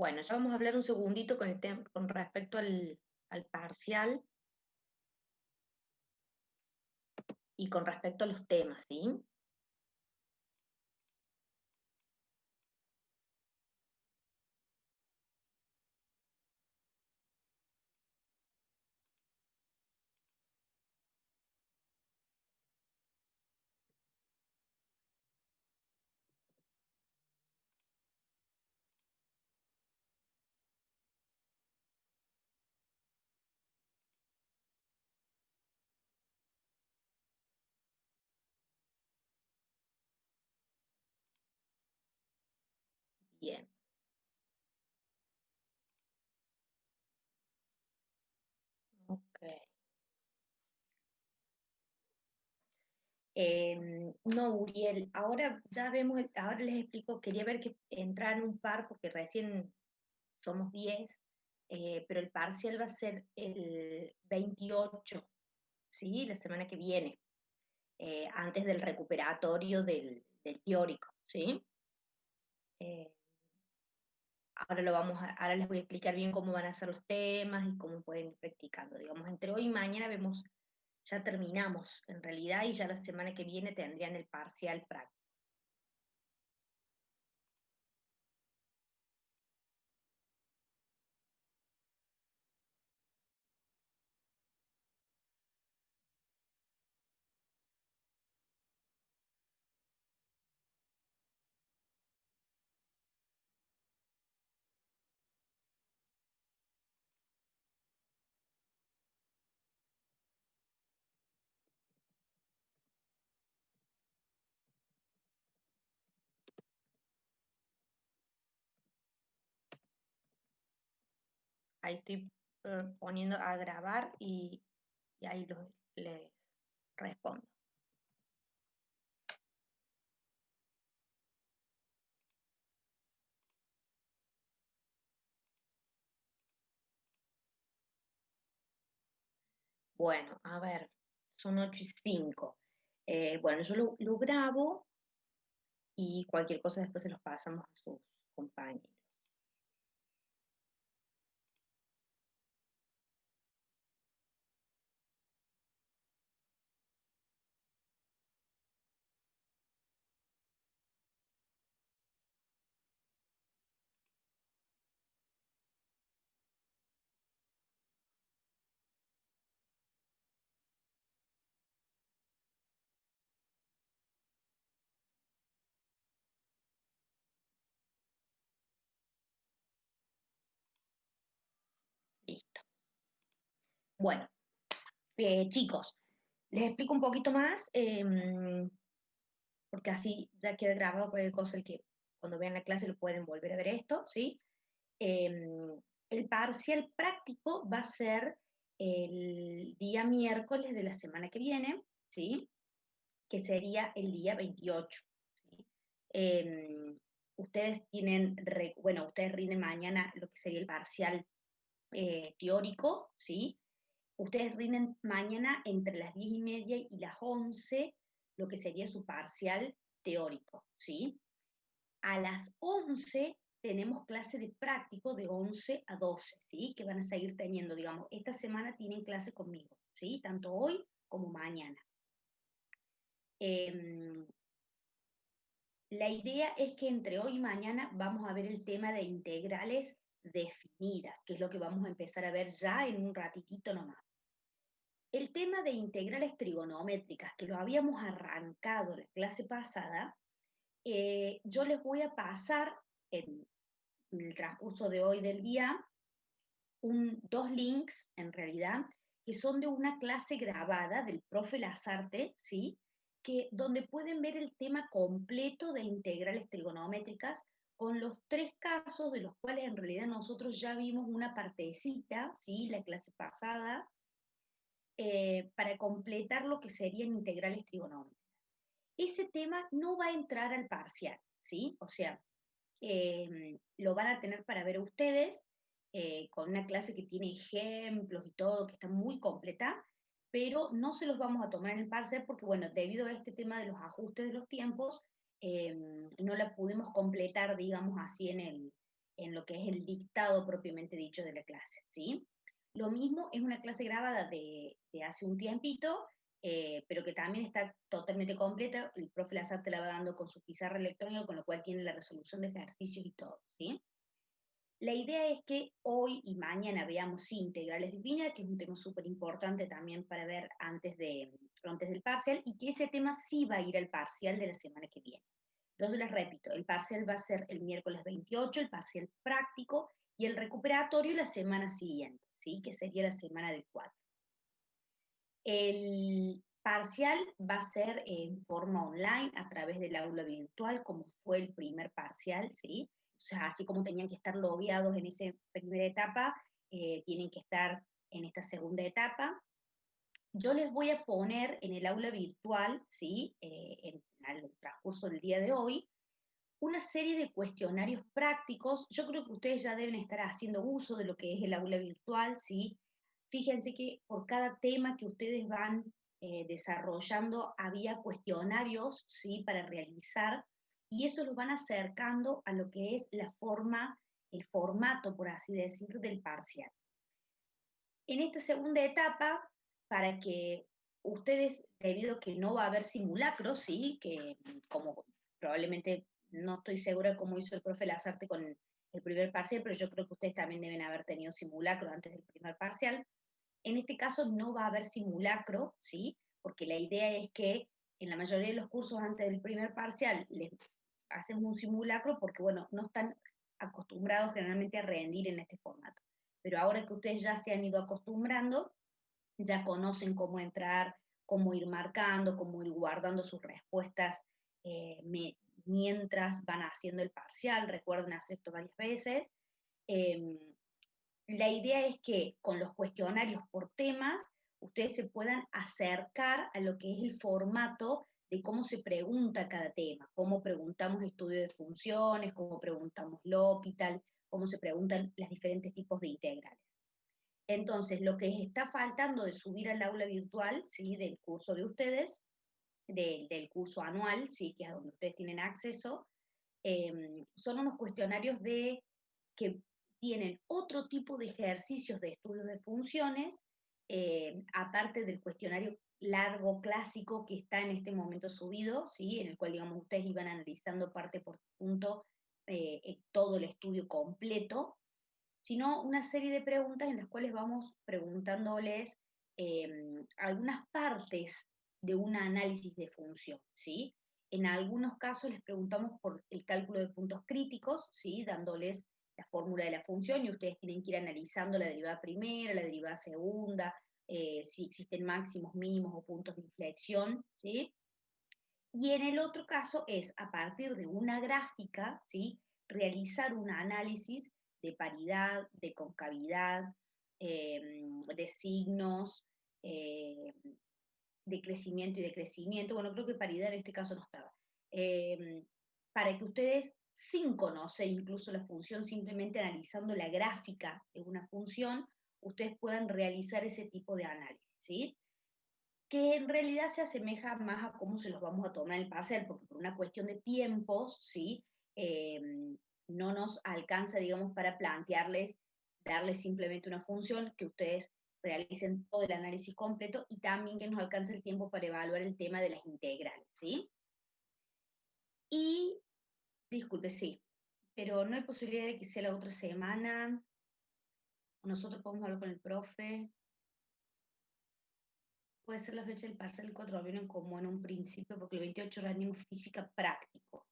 Bueno, ya vamos a hablar un segundito con respecto al parcial y con respecto a los temas, ¿sí? Bien, ok. No, Uriel, ahora ya vemos, ahora les explico, quería ver que entraran un par porque recién somos 10, pero el parcial va a ser el 28, ¿sí? La semana que viene, antes del recuperatorio del teórico, ¿sí? Eh, ahora les voy a explicar bien cómo van a ser los temas y cómo pueden ir practicando. Digamos, entre hoy y mañana ya terminamos en realidad y ya la semana que viene tendrían el parcial práctico. Ahí estoy poniendo a grabar y ahí les respondo. Bueno, a ver, son 8:05. Bueno, yo lo grabo y cualquier cosa después se los pasamos a sus compañeros. Listo. Bueno, chicos, les explico un poquito más, porque así ya queda grabado cualquier cosa el que cuando vean la clase lo pueden volver a ver esto, ¿sí? El parcial práctico va a ser el día miércoles de la semana que viene, ¿sí? Que sería el día 28, ¿sí? Ustedes bueno, ustedes rinden mañana lo que sería el parcial teórico, ¿sí? Ustedes rinden mañana entre las 10:30 y las 11 lo que sería su parcial teórico, ¿sí? A las 11 tenemos clase de práctico de 11 a 12, ¿sí? Que van a seguir teniendo, digamos, esta semana tienen clase conmigo, ¿sí? Tanto hoy como mañana. Eh, la idea es que entre hoy y mañana vamos a ver el tema de integrales definidas, que es lo que vamos a empezar a ver ya en un ratitito nomás. El tema de integrales trigonométricas, que lo habíamos arrancado la clase pasada, yo les voy a pasar en el transcurso de hoy del día dos links, en realidad, que son de una clase grabada del profe Lazarte, ¿sí? Donde pueden ver el tema completo de integrales trigonométricas con los tres casos de los cuales en realidad nosotros ya vimos una partecita, ¿sí? La clase pasada, para completar lo que serían integrales trigonométricas. Ese tema no va a entrar al parcial, ¿sí? O sea, lo van a tener para ver ustedes, con una clase que tiene ejemplos y todo, que está muy completa, pero no se los vamos a tomar en el parcial porque, bueno, debido a este tema de los ajustes de los tiempos, no la pudimos completar, digamos así, en lo que es el dictado propiamente dicho de la clase, ¿sí? Lo mismo es una clase grabada de hace un tiempito, pero que también está totalmente completa. El profe Lazar te la va dando con su pizarra electrónica, con lo cual tiene la resolución de ejercicios y todo, ¿sí? La idea es que hoy y mañana veamos sí, integrales de Viña, que es un tema súper importante también para ver antes del parcial, y que ese tema sí va a ir al parcial de la semana que viene. Entonces les repito, el parcial va a ser el miércoles 28, el parcial práctico, y el recuperatorio la semana siguiente, ¿sí? Que sería la semana del 4. El parcial va a ser en forma online a través del aula virtual, como fue el primer parcial, ¿sí? O sea, así como tenían que estar logueados en esa primera etapa, tienen que estar en esta segunda etapa. Yo les voy a poner en el aula virtual, ¿sí? En el transcurso del día de hoy, una serie de cuestionarios prácticos. Yo creo que ustedes ya deben estar haciendo uso de lo que es el aula virtual, ¿sí? Fíjense que por cada tema que ustedes van desarrollando había cuestionarios, ¿sí? Para realizar, y eso los van acercando a lo que es la forma, el formato, por así decir, del parcial. En esta segunda etapa, para que ustedes, debido a que no va a haber simulacros, ¿sí? Que como probablemente no estoy segura cómo hizo el profe Lazarte con el primer parcial, pero yo creo que ustedes también deben haber tenido simulacro antes del primer parcial. En este caso no va a haber simulacro, ¿sí? Porque la idea es que en la mayoría de los cursos antes del primer parcial les hacemos un simulacro porque, bueno, no están acostumbrados generalmente a rendir en este formato. Pero ahora que ustedes ya se han ido acostumbrando, ya conocen cómo entrar, cómo ir marcando, cómo ir guardando sus respuestas mientras van haciendo el parcial. Recuerden hacer esto varias veces. Eh, la idea es que con los cuestionarios por temas, ustedes se puedan acercar a lo que es el formato de cómo se pregunta cada tema, cómo preguntamos estudio de funciones, cómo preguntamos L'Hopital, cómo se preguntan los diferentes tipos de integrales. Entonces, lo que les está faltando de subir al aula virtual, ¿sí? Del curso de ustedes, del curso anual, ¿sí? Que es a donde ustedes tienen acceso, son unos cuestionarios que tienen otro tipo de ejercicios de estudios de funciones, aparte del cuestionario largo clásico que está en este momento subido, ¿sí? En el cual, digamos, ustedes iban analizando parte por punto todo el estudio completo, sino una serie de preguntas en las cuales vamos preguntándoles algunas partes de un análisis de función, ¿sí? En algunos casos les preguntamos por el cálculo de puntos críticos, ¿sí? Dándoles la fórmula de la función y ustedes tienen que ir analizando la derivada primera, la derivada segunda, si existen máximos, mínimos o puntos de inflexión, ¿sí? Y en el otro caso es, a partir de una gráfica, ¿sí? Realizar un análisis de paridad, de concavidad, de signos, eh, de crecimiento y decrecimiento. Bueno, creo que paridad en este caso no estaba. Para que ustedes, sin conocer incluso la función, simplemente analizando la gráfica de una función, ustedes puedan realizar ese tipo de análisis, ¿sí? Que en realidad se asemeja más a cómo se los vamos a tomar el parcial, porque por una cuestión de tiempos, ¿sí? Eh, no nos alcanza, digamos, para plantearles, darles simplemente una función, que ustedes realicen todo el análisis completo y también que nos alcance el tiempo para evaluar el tema de las integrales, ¿sí? Y, disculpe, sí, pero no hay posibilidad de que sea la otra semana, nosotros podemos hablar con el profe. Puede ser la fecha del parcial el 4 de abril como en un principio, porque el 28 rendimos física práctico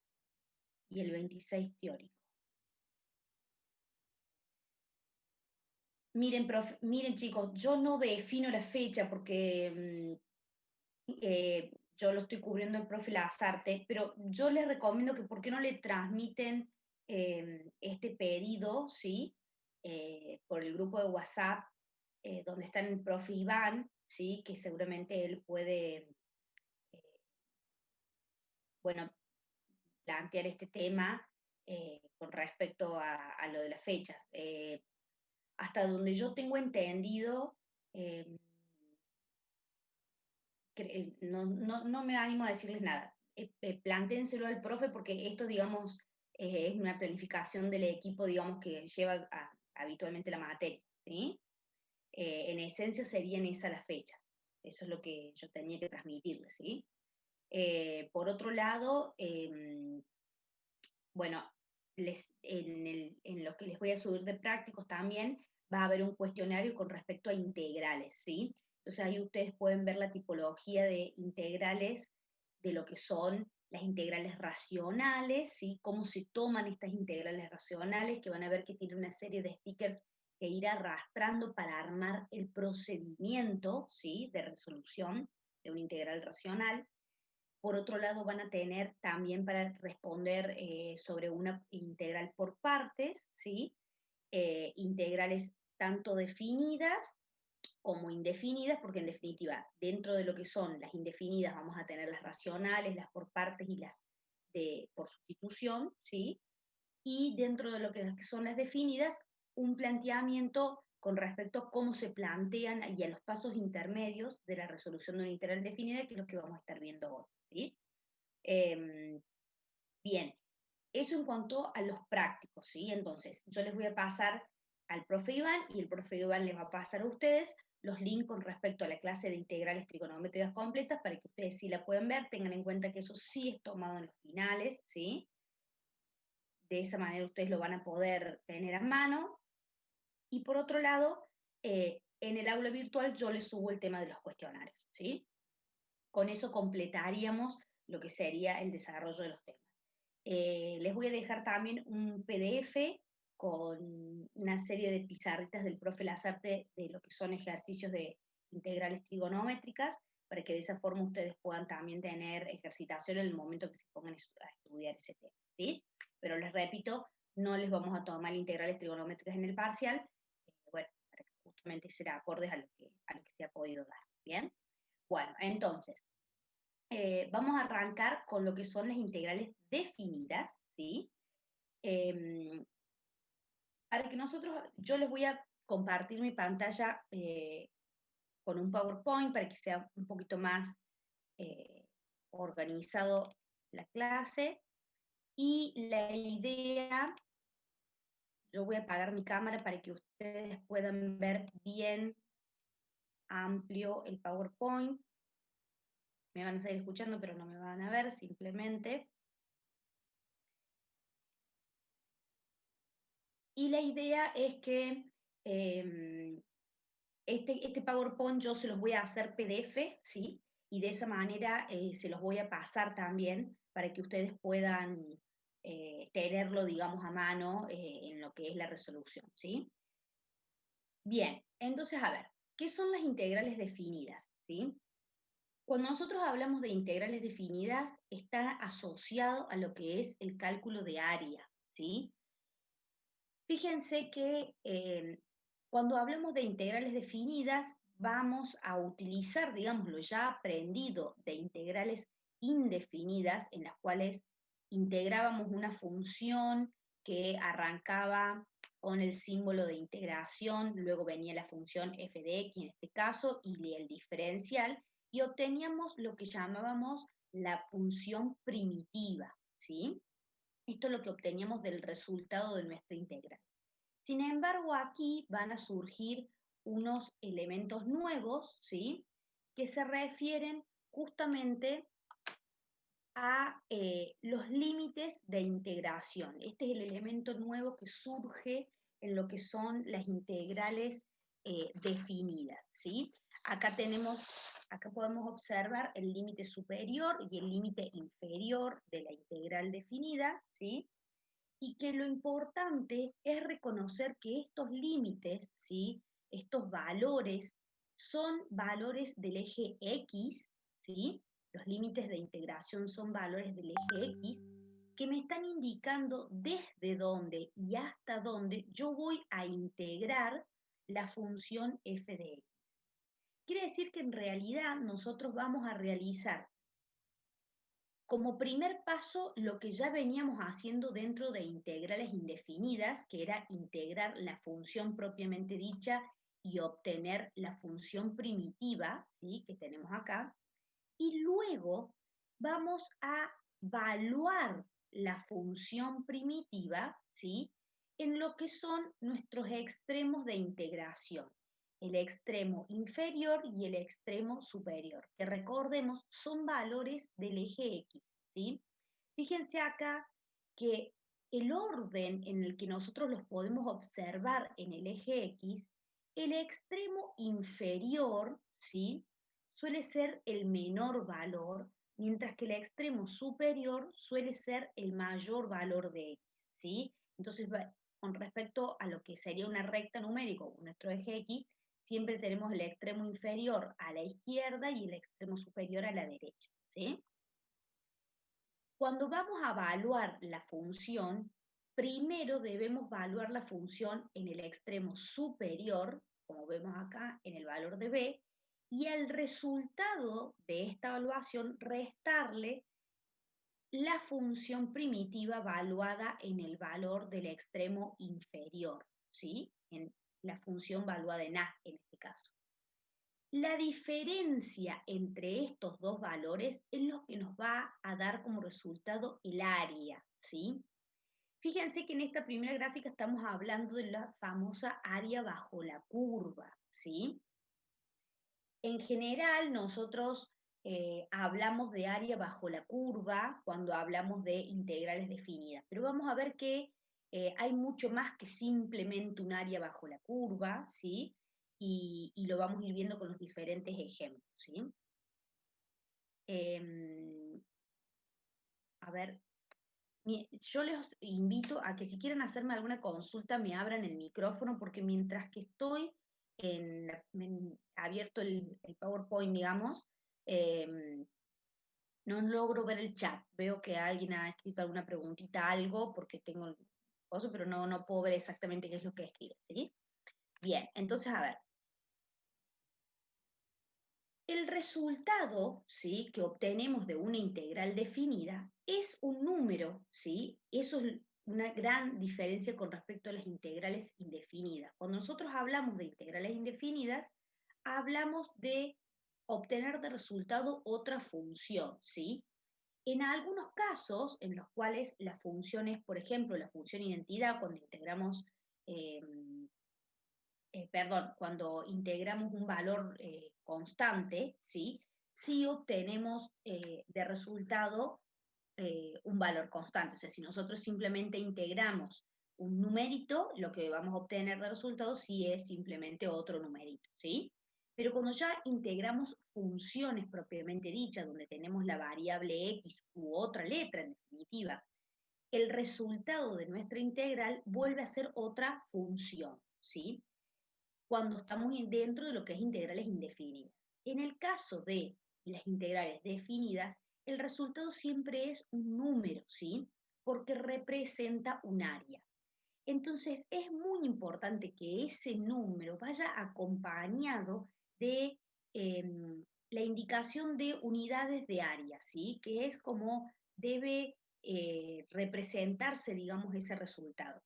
y el 26 teórico. Miren, miren chicos, yo no defino la fecha porque yo lo estoy cubriendo el profe Lazarte, pero yo les recomiendo que por qué no le transmiten este pedido, ¿sí? Por el grupo de WhatsApp, donde está el profe Iván, ¿sí? Que seguramente él puede, bueno, plantear este tema con respecto a lo de las fechas. Hasta donde yo tengo entendido, eh, no me animo a decirles nada. Plantéenselo al profe porque esto, digamos, es una planificación del equipo, digamos, que lleva habitualmente la materia, ¿sí? En esencia serían esas las fechas. Eso es lo que yo tenía que transmitirles, ¿sí? Por otro lado, bueno, en lo que les voy a subir de prácticos también va a haber un cuestionario con respecto a integrales, ¿sí? Entonces ahí ustedes pueden ver la tipología de integrales, de lo que son las integrales racionales, ¿sí? Cómo se toman estas integrales racionales, que van a ver que tiene una serie de stickers que ir arrastrando para armar el procedimiento, ¿sí? De resolución de una integral racional. Por otro lado, van a tener también para responder sobre una integral por partes, ¿sí? Integrales tanto definidas como indefinidas, porque en definitiva, dentro de lo que son las indefinidas vamos a tener las racionales, las por partes y las por sustitución, ¿sí? Y dentro de lo que son las definidas, un planteamiento con respecto a cómo se plantean y a los pasos intermedios de la resolución de una integral definida, que es lo que vamos a estar viendo hoy, ¿sí? Bien, eso en cuanto a los prácticos, ¿sí? Entonces, yo les voy a pasar al profe Iván y el profe Iván les va a pasar a ustedes los links con respecto a la clase de integrales trigonométricas completas para que ustedes sí la puedan ver, tengan en cuenta que eso sí es tomado en los finales, ¿sí? De esa manera ustedes lo van a poder tener a mano. Y por otro lado, en el aula virtual yo les subo el tema de los cuestionarios, ¿sí? Con eso completaríamos lo que sería el desarrollo de los temas. Les voy a dejar también un PDF con una serie de pizarritas del profe Lazarte de lo que son ejercicios de integrales trigonométricas, para que de esa forma ustedes puedan también tener ejercitación en el momento que se pongan a estudiar ese tema, ¿sí? Pero les repito, no les vamos a tomar integrales trigonométricas en el parcial, bueno, para que justamente ser acordes a lo que se ha podido dar, ¿bien? Bueno, entonces, vamos a arrancar con lo que son las integrales definidas, ¿sí? Eh, para que yo les voy a compartir mi pantalla con un PowerPoint para que sea un poquito más eh, organizado la clase. Y la idea, yo voy a apagar mi cámara para que ustedes puedan ver bien amplio el PowerPoint. Me van a seguir escuchando, pero no me van a ver, simplemente. Y la idea es que este PowerPoint yo se los voy a hacer PDF, ¿sí? Y de esa manera se los voy a pasar también para que ustedes puedan tenerlo, digamos, a mano en lo que es la resolución, ¿sí? Bien, entonces, a ver, ¿qué son las integrales definidas, ¿sí? Cuando nosotros hablamos de integrales definidas, está asociado a lo que es el cálculo de área, ¿sí? Fíjense que cuando hablamos de integrales definidas, vamos a utilizar, digamos, lo ya aprendido de integrales indefinidas, en las cuales integrábamos una función que arrancaba con el símbolo de integración, luego venía la función f de x en este caso, y el diferencial, y obteníamos lo que llamábamos la función primitiva, ¿sí? Esto es lo que obteníamos del resultado de nuestra integral. Sin embargo, aquí van a surgir unos elementos nuevos, ¿sí? Que se refieren justamente a los límites de integración. Este es el elemento nuevo que surge en lo que son las integrales definidas, ¿sí? Acá podemos observar el límite superior y el límite inferior de la integral definida, ¿sí? Y que lo importante es reconocer que estos límites, ¿sí? Estos valores, son valores del eje X, ¿sí? Los límites de integración son valores del eje X, que me están indicando desde dónde y hasta dónde yo voy a integrar la función f de x. Quiere decir que en realidad nosotros vamos a realizar como primer paso, lo que ya veníamos haciendo dentro de integrales indefinidas, que era integrar la función propiamente dicha y obtener la función primitiva, ¿sí? Que tenemos acá, y luego vamos a evaluar la función primitiva, ¿sí? En lo que son nuestros extremos de integración, el extremo inferior y el extremo superior, que recordemos son valores del eje X, ¿sí? Fíjense acá que el orden en el que nosotros los podemos observar en el eje X, el extremo inferior, ¿sí? Suele ser el menor valor, mientras que el extremo superior suele ser el mayor valor de X, ¿sí? Entonces, con respecto a lo que sería una recta numérica, nuestro eje X, siempre tenemos el extremo inferior a la izquierda y el extremo superior a la derecha, ¿sí? Cuando vamos a evaluar la función, primero debemos evaluar la función en el extremo superior, como vemos acá en el valor de b, y al resultado de esta evaluación restarle la función primitiva evaluada en el valor del extremo inferior, ¿sí? En la función evaluada en a, en este caso. La diferencia entre estos dos valores es lo que nos va a dar como resultado el área, ¿sí? Fíjense que en esta primera gráfica estamos hablando de la famosa área bajo la curva, ¿sí? En general, nosotros hablamos de área bajo la curva cuando hablamos de integrales definidas, pero vamos a ver que hay mucho más que simplemente un área bajo la curva, ¿sí? Y lo vamos a ir viendo con los diferentes ejemplos, ¿sí? A ver, yo les invito a que si quieren hacerme alguna consulta me abran el micrófono porque mientras que estoy abierto el PowerPoint, digamos, eh, no logro ver el chat. Veo que alguien ha escrito alguna preguntita, algo, porque tengo el coso, pero no puedo ver exactamente qué es lo que escribe, ¿sí? Bien, entonces, a ver. El resultado, ¿sí?, que obtenemos de una integral definida es un número, ¿sí? Eso es una gran diferencia con respecto a las integrales indefinidas. Cuando nosotros hablamos de integrales indefinidas, hablamos de obtener de resultado otra función, ¿sí? En algunos casos, en los cuales la función es, por ejemplo, la función identidad, cuando integramos eh, cuando integramos un valor constante, ¿sí? Sí obtenemos de resultado un valor constante. O sea, si nosotros simplemente integramos un numerito, lo que vamos a obtener de resultado sí es simplemente otro numerito, ¿sí? Pero cuando ya integramos funciones propiamente dichas, donde tenemos la variable x u otra letra en definitiva, el resultado de nuestra integral vuelve a ser otra función, ¿sí? Cuando estamos dentro de lo que es integrales indefinidas. En el caso de las integrales definidas, el resultado siempre es un número, ¿sí? Porque representa un área. Entonces, es muy importante que ese número vaya acompañado de la indicación de unidades de área, ¿sí? Que es como debe representarse, digamos, ese resultado.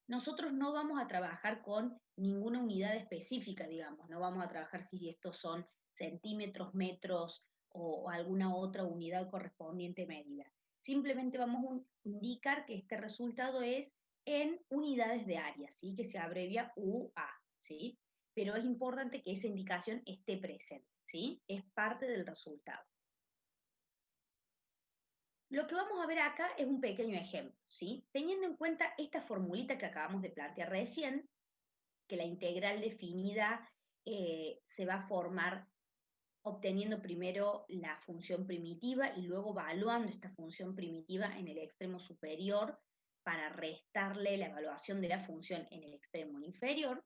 Nosotros no vamos a trabajar con ninguna unidad específica, digamos, no vamos a trabajar si estos son centímetros, metros o alguna otra unidad correspondiente medida. Simplemente vamos a indicar que este resultado es en unidades de área, ¿sí? Que se abrevia UA, ¿sí? Pero es importante que esa indicación esté presente, ¿sí? Es parte del resultado. Lo que vamos a ver acá es un pequeño ejemplo, ¿sí? Teniendo en cuenta esta formulita que acabamos de plantear recién, que la integral definida se va a formar obteniendo primero la función primitiva y luego evaluando esta función primitiva en el extremo superior para restarle la evaluación de la función en el extremo inferior,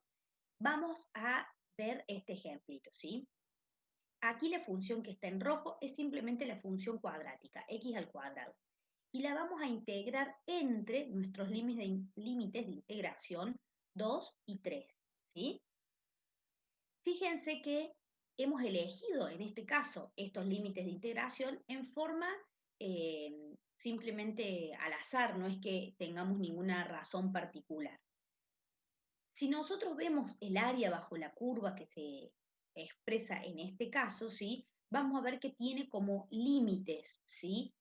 vamos a ver este ejemplito, ¿sí? Aquí la función que está en rojo es simplemente la función cuadrática, x al cuadrado. Y la vamos a integrar entre nuestros límites de integración 2 y 3, ¿sí? Fíjense que hemos elegido en este caso estos límites de integración en forma simplemente al azar, no es que tengamos ninguna razón particular. Si nosotros vemos el área bajo la curva que se expresa en este caso, ¿sí? Vamos a ver que tiene como límites, ¿sí?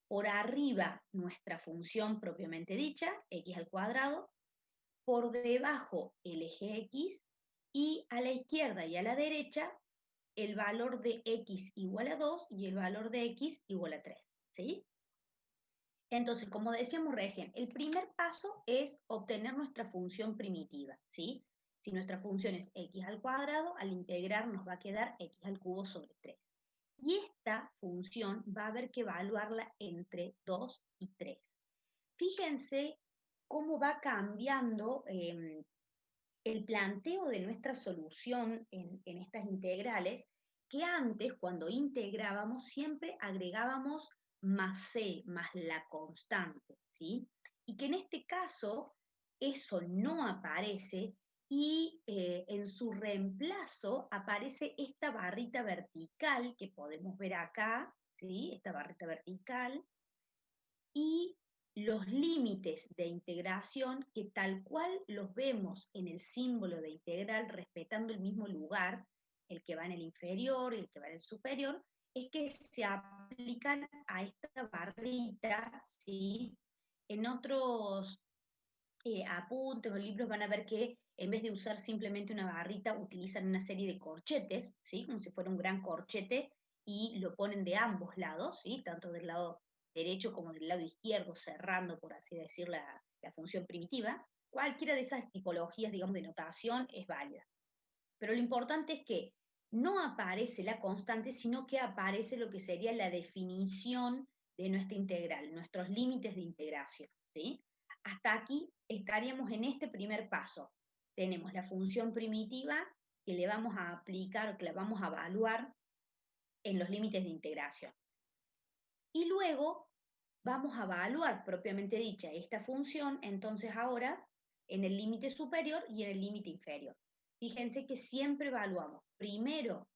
Por arriba nuestra función propiamente dicha, x al cuadrado, por debajo el eje x y a la izquierda y a la derecha el valor de x igual a 2 y el valor de x igual a 3, ¿sí? Entonces, como decíamos recién, el primer paso es obtener nuestra función primitiva, ¿sí? Si nuestra función es x al cuadrado, al integrar nos va a quedar x al cubo sobre 3. Y esta función va a haber que evaluarla entre 2 y 3. Fíjense cómo va cambiando el planteo de nuestra solución en estas integrales, que antes, cuando integrábamos, siempre agregábamos más c, más la constante, ¿sí? Y que en este caso eso no aparece y en su reemplazo aparece esta barrita vertical que podemos ver acá, ¿sí? Esta barrita vertical, y los límites de integración que tal cual los vemos en el símbolo de integral, respetando el mismo lugar, el que va en el inferior y el que va en el superior, es que se aplican a esta barrita, ¿sí? En otros apuntes o libros van a ver que en vez de usar simplemente una barrita, utilizan una serie de corchetes, ¿sí? Como si fuera un gran corchete, y lo ponen de ambos lados, ¿sí? Tanto del lado derecho como del lado izquierdo, cerrando, por así decir, la función primitiva. Cualquiera de esas tipologías, digamos, de notación es válida. Pero lo importante es que no aparece la constante, sino que aparece lo que sería la definición de nuestra integral, nuestros límites de integración, ¿sí? Hasta aquí estaríamos en este primer paso. Tenemos la función primitiva que le vamos a aplicar, que la vamos a evaluar en los límites de integración. Y luego vamos a evaluar propiamente dicha esta función, entonces ahora en el límite superior y en el límite inferior. Fíjense que siempre evaluamos primero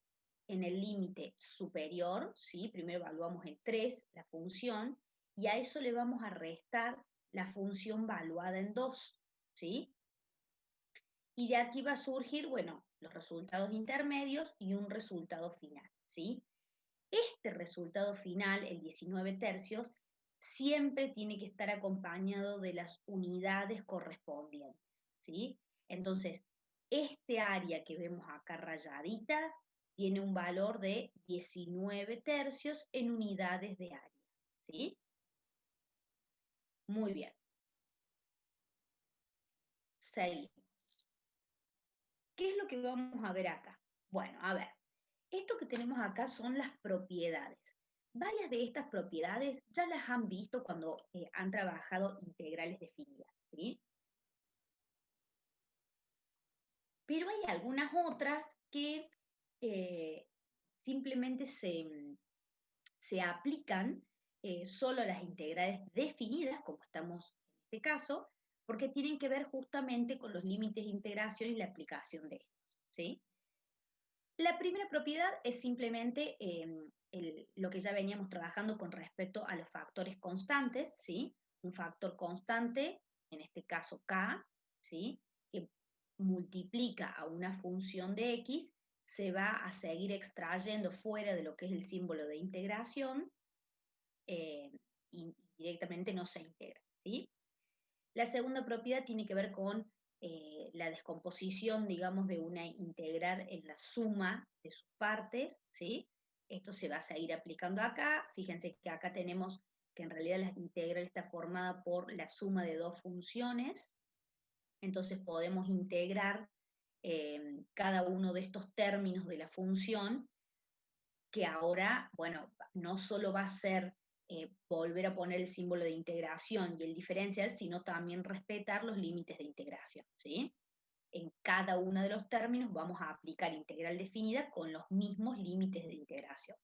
en el límite superior, ¿sí? Primero evaluamos en 3 la función, y a eso le vamos a restar la función valuada en 2, ¿sí? Y de aquí va a surgir, bueno, los resultados intermedios y un resultado final, ¿sí? Este resultado final, el 19 tercios, siempre tiene que estar acompañado de las unidades correspondientes, ¿sí? Entonces, este área que vemos acá rayadita tiene un valor de 19 tercios en unidades de área, ¿sí? Muy bien. Seguimos. ¿Qué es lo que vamos a ver acá? Bueno, a ver, esto que tenemos acá son las propiedades. Varias de estas propiedades ya las han visto cuando han trabajado integrales definidas, ¿sí? Pero hay algunas otras que eh, simplemente se aplican solo a las integrales definidas, como estamos en este caso, porque tienen que ver justamente con los límites de integración y la aplicación de estos, ¿sí? La primera propiedad es simplemente lo que ya veníamos trabajando con respecto a los factores constantes, ¿sí? Un factor constante, en este caso k, ¿sí? Que multiplica a una función de x, se va a seguir extrayendo fuera de lo que es el símbolo de integración y directamente no se integra, ¿sí? La segunda propiedad tiene que ver con la descomposición, digamos, de una integral en la suma de sus partes, ¿sí? Esto se va a seguir aplicando acá. Fíjense que acá tenemos que en realidad la integral está formada por la suma de dos funciones, entonces podemos integrar cada uno de estos términos de la función, que ahora, bueno, no solo va a ser volver a poner el símbolo de integración y el diferencial, sino también respetar los límites de integración, ¿sí? En cada uno de los términos vamos a aplicar integral definida con los mismos límites de integración.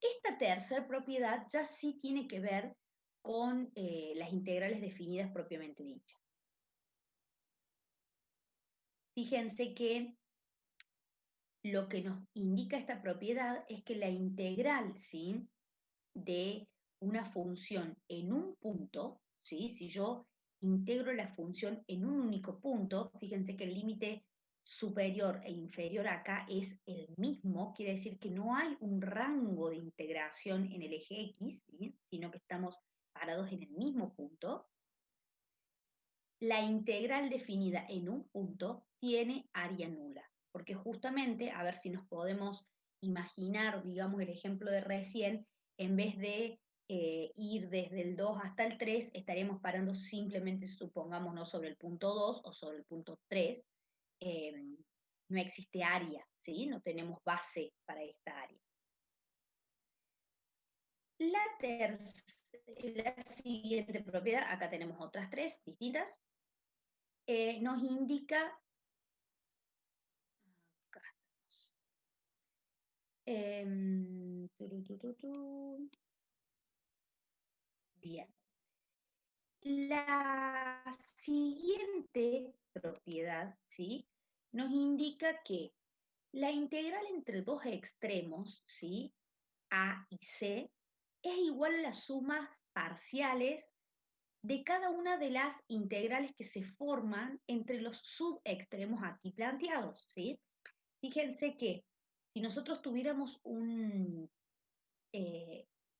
Esta tercera propiedad ya sí tiene que ver con las integrales definidas propiamente dichas. Fíjense que lo que nos indica esta propiedad es que la integral, ¿sí?, de una función en un punto, ¿sí? Si yo integro la función en un único punto, fíjense que el límite superior e inferior acá es el mismo, quiere decir que no hay un rango de integración en el eje X, ¿sí? Sino que estamos parados en el mismo punto. La integral definida en un punto tiene área nula, porque justamente, a ver si nos podemos imaginar, digamos, el ejemplo de recién, en vez de ir desde el 2 hasta el 3, estaremos parando simplemente, supongamos, no sobre el punto 2 o sobre el punto 3. eh, no existe área, ¿sí? No tenemos base para esta área. La siguiente propiedad, acá tenemos otras tres distintas, nos indica, acá estamos, bien, la siguiente propiedad, ¿sí? Nos indica que la integral entre dos extremos, ¿sí? A y C, es igual a las sumas parciales de cada una de las integrales que se forman entre los subextremos aquí planteados, ¿sí? Fíjense que si nosotros tuviéramos un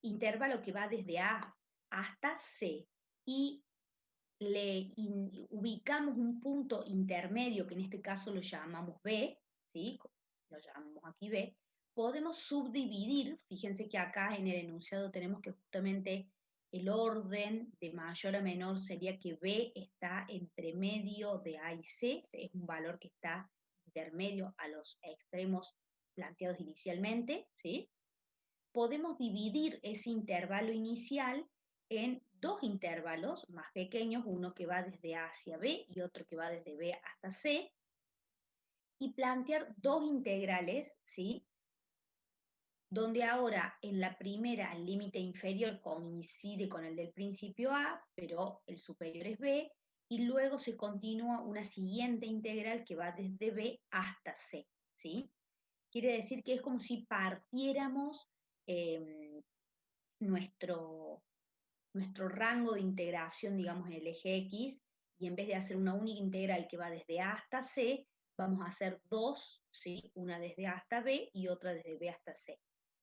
intervalo que va desde A hasta C y ubicamos un punto intermedio, que en este caso lo llamamos B, ¿sí? Lo llamamos aquí B, podemos subdividir, fíjense que acá en el enunciado tenemos que justamente el orden de mayor a menor sería que B está entre medio de A y C, es un valor que está intermedio a los extremos planteados inicialmente, ¿sí? Podemos dividir ese intervalo inicial en dos intervalos más pequeños, uno que va desde A hacia B y otro que va desde B hasta C, y plantear dos integrales, ¿sí? Donde ahora en la primera el límite inferior coincide con el del principio A, pero el superior es B, y luego se continúa una siguiente integral que va desde B hasta C, ¿sí? Quiere decir que es como si partiéramos eh, nuestro, nuestro rango de integración, digamos, en el eje X, y en vez de hacer una única integral que va desde A hasta C, vamos a hacer dos, ¿sí? Una desde A hasta B y otra desde B hasta C,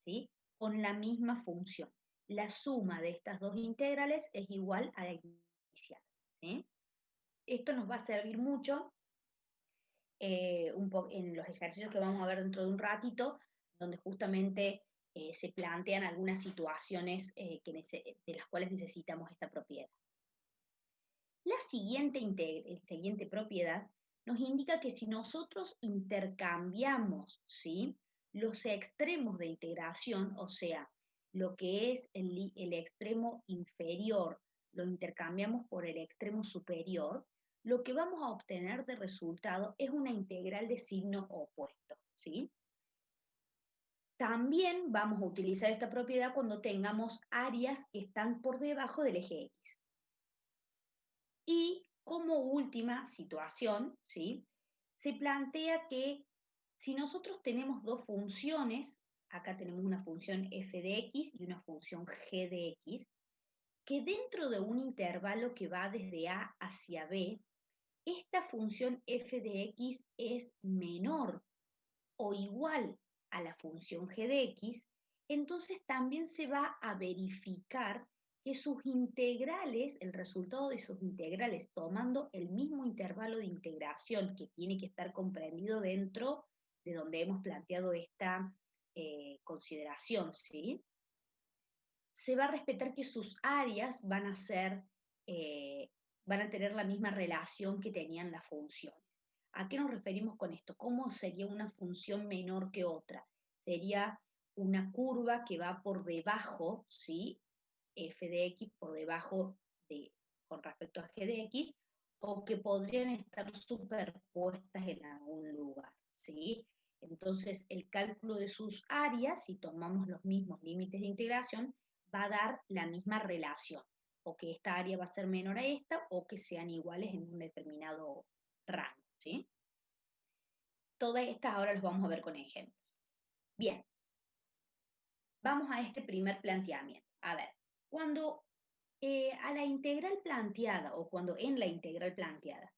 ¿sí? Con la misma función. La suma de estas dos integrales es igual a la inicial, ¿sí? Esto nos va a servir mucho en los ejercicios que vamos a ver dentro de un ratito, donde justamente se plantean algunas situaciones de las cuales necesitamos esta propiedad. La siguiente propiedad nos indica que si nosotros intercambiamos, ¿sí?, los extremos de integración, o sea, lo que es el extremo inferior, lo intercambiamos por el extremo superior, lo que vamos a obtener de resultado es una integral de signo opuesto, ¿sí? También vamos a utilizar esta propiedad cuando tengamos áreas que están por debajo del eje X. Y como última situación, ¿sí?, se plantea que si nosotros tenemos dos funciones, acá tenemos una función f de x y una función g de x, que dentro de un intervalo que va desde A hacia B, esta función f de x es menor o igual a la función g de x, entonces también se va a verificar que sus integrales, el resultado de sus integrales, tomando el mismo intervalo de integración que tiene que estar comprendido dentro de donde hemos planteado esta consideración, ¿sí?, se va a respetar que sus áreas van a tener la misma relación que tenían las funciones. ¿A qué nos referimos con esto? ¿Cómo sería una función menor que otra? Sería una curva que va por debajo, ¿sí?, f de x por debajo con respecto a g de x, o que podrían estar superpuestas en algún lugar, ¿sí? Entonces, el cálculo de sus áreas, si tomamos los mismos límites de integración, va a dar la misma relación, o que esta área va a ser menor a esta, o que sean iguales en un determinado rango, ¿sí? Todas estas ahora las vamos a ver con ejemplos. Bien, vamos a este primer planteamiento. A ver, cuando a la integral planteada, o cuando en la integral planteada,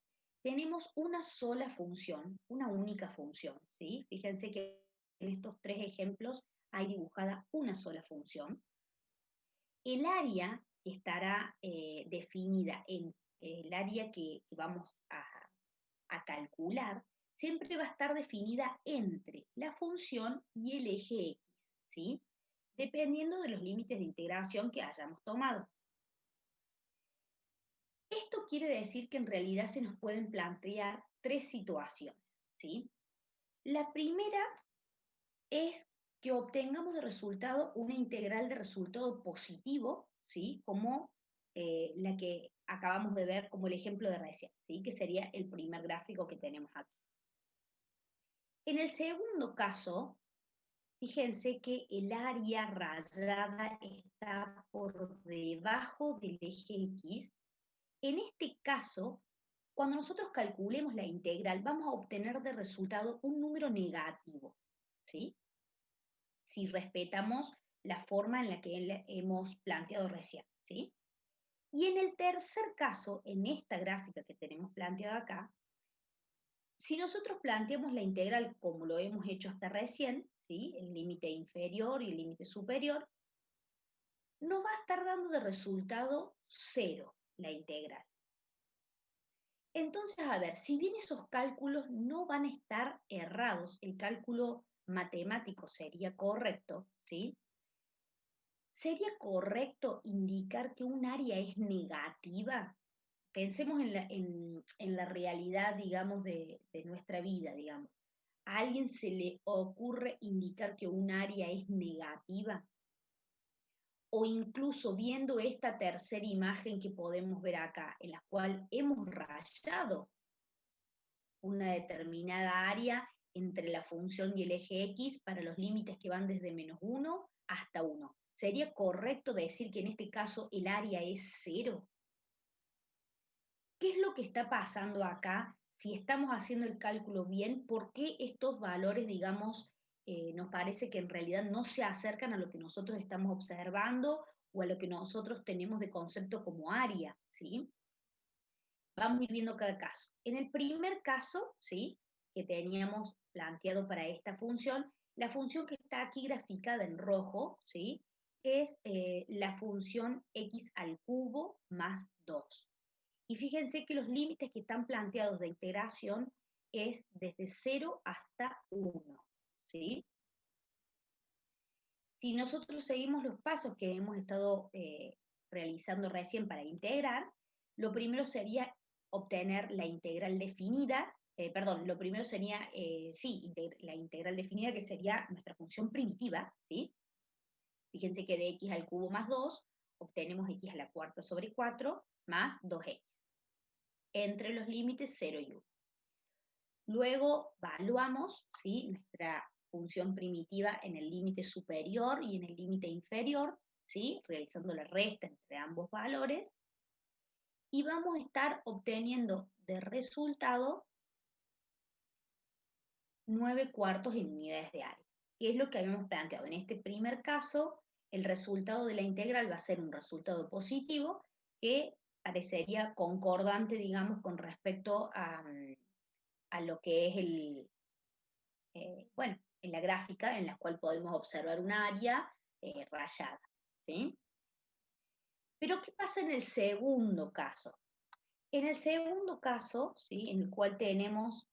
tenemos una sola función, una única función, ¿sí? Fíjense que en estos tres ejemplos hay dibujada una sola función. El área que estará definida en el área que vamos a calcular siempre va a estar definida entre la función y el eje X, ¿sí? Dependiendo de los límites de integración que hayamos tomado. Esto quiere decir que en realidad se nos pueden plantear tres situaciones, ¿sí? La primera es que obtengamos de resultado una integral de resultado positivo, ¿sí? Como la que acabamos de ver como el ejemplo de recién, ¿sí? Que sería el primer gráfico que tenemos aquí. En el segundo caso, fíjense que el área rayada está por debajo del eje X. En este caso, cuando nosotros calculemos la integral, vamos a obtener de resultado un número negativo, ¿sí? Si respetamos la forma en la que hemos planteado recién, ¿sí? Y en el tercer caso, en esta gráfica que tenemos planteada acá, si nosotros planteamos la integral como lo hemos hecho hasta recién, ¿sí? El límite inferior y el límite superior, nos va a estar dando de resultado 0 la integral. Entonces, a ver, si bien esos cálculos no van a estar errados, el cálculo matemático sería correcto, ¿sí? ¿Sería correcto indicar que un área es negativa? Pensemos en la realidad, digamos, de nuestra vida, digamos. ¿A alguien se le ocurre indicar que un área es negativa? O incluso viendo esta tercera imagen que podemos ver acá, en la cual hemos rayado una determinada área entre la función y el eje X para los límites que van desde -1 hasta 1. ¿Sería correcto decir que en este caso el área es 0? ¿Qué es lo que está pasando acá? Si estamos haciendo el cálculo bien, ¿por qué estos valores, digamos, nos parece que en realidad no se acercan a lo que nosotros estamos observando o a lo que nosotros tenemos de concepto como área, ¿sí? Vamos a ir viendo cada caso. En el primer caso, ¿sí? Que teníamos planteado para esta función, la función que está aquí graficada en rojo, ¿sí? Es la función x al cubo más 2. Y fíjense que los límites que están planteados de integración es desde 0 hasta 1, ¿sí? Si nosotros seguimos los pasos que hemos estado realizando recién para integrar, lo primero sería obtener la integral definida, perdón, lo primero sería, sí, la integral definida que sería nuestra función primitiva, ¿sí? Fíjense que de x al cubo más 2 obtenemos x a la cuarta sobre 4 más 2x, entre los límites 0 y 1. Luego evaluamos, ¿sí? Nuestra función primitiva en el límite superior y en el límite inferior, ¿sí? Realizando la resta entre ambos valores, y vamos a estar obteniendo de resultado 9/4 en unidades de área, que es lo que habíamos planteado. En este primer caso, el resultado de la integral va a ser un resultado positivo que parecería concordante, digamos, con respecto a lo que es bueno, en la gráfica en la cual podemos observar un área rayada, ¿sí? Pero ¿qué pasa en el segundo caso? En el segundo caso, ¿sí? En el cual tenemos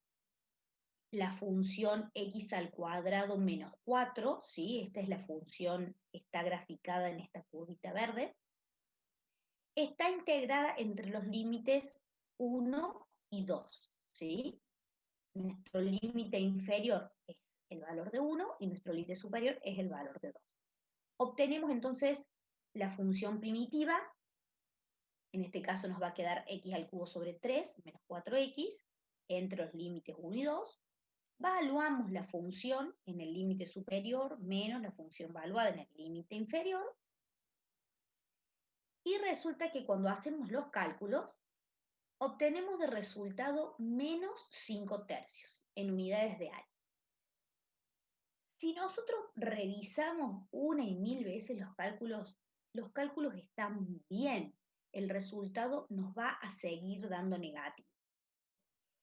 la función x al cuadrado menos 4, ¿sí? Esta es la función que está graficada en esta curvita verde, está integrada entre los límites 1 y 2, ¿sí? Nuestro límite inferior es el valor de 1 y nuestro límite superior es el valor de 2. Obtenemos entonces la función primitiva, en este caso nos va a quedar x al cubo sobre 3 menos 4x, entre los límites 1 y 2. Evaluamos la función en el límite superior menos la función evaluada en el límite inferior. Y resulta que cuando hacemos los cálculos, obtenemos de resultado menos 5/3 en unidades de área. Si nosotros revisamos una y mil veces los cálculos están bien. El resultado nos va a seguir dando negativo.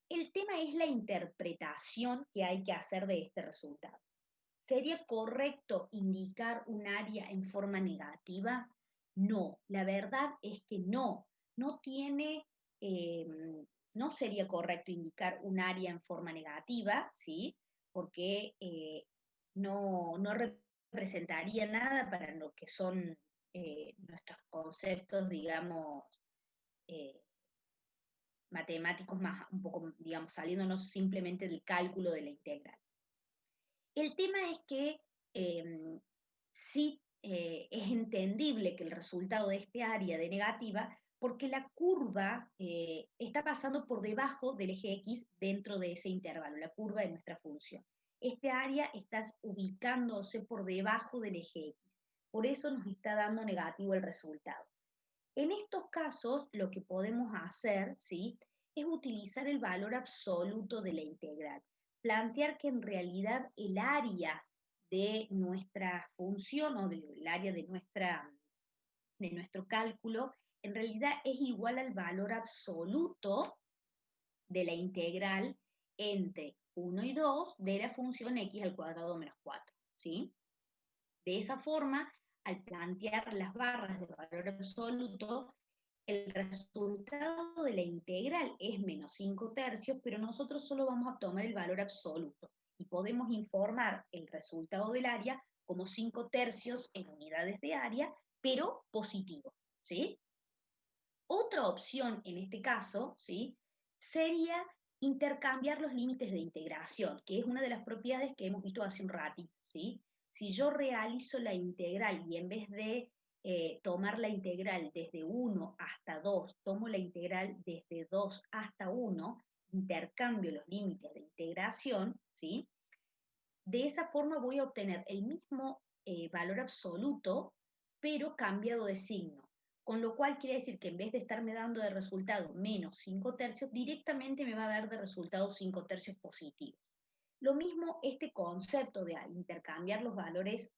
El tema es la interpretación que hay que hacer de este resultado. ¿Sería correcto indicar un área en forma negativa? No, la verdad es que no. No tiene, eh, no sería correcto indicar un área en forma negativa, ¿sí? Porque no representaría nada para lo que son nuestros conceptos, digamos, eh, matemáticos más, un poco, digamos, saliéndonos simplemente del cálculo de la integral. El tema es que sí es entendible que el resultado de este área de negativa, porque la curva está pasando por debajo del eje X dentro de ese intervalo, la curva de nuestra función. Este área está ubicándose por debajo del eje X, por eso nos está dando negativo el resultado. En estos casos, lo que podemos hacer, ¿sí?, es utilizar el valor absoluto de la integral. Plantear que en realidad el área de nuestra función o del área de nuestro cálculo, en realidad es igual al valor absoluto de la integral entre 1 y 2 de la función x al cuadrado menos 4, ¿sí? De esa forma, al plantear las barras de valor absoluto, el resultado de la integral es menos 5 tercios, pero nosotros solo vamos a tomar el valor absoluto y podemos informar el resultado del área como 5 tercios en unidades de área, pero positivo, ¿sí? Otra opción en este caso, ¿sí?, sería intercambiar los límites de integración, que es una de las propiedades que hemos visto hace un ratito, ¿sí? Si yo realizo la integral y en vez de tomar la integral desde 1 hasta 2, tomo la integral desde 2 hasta 1, intercambio los límites de integración, ¿sí? De esa forma voy a obtener el mismo valor absoluto, pero cambiado de signo. Con lo cual quiere decir que en vez de estarme dando de resultado menos 5 tercios, directamente me va a dar de resultado 5 tercios positivos. Lo mismo este concepto de intercambiar los valores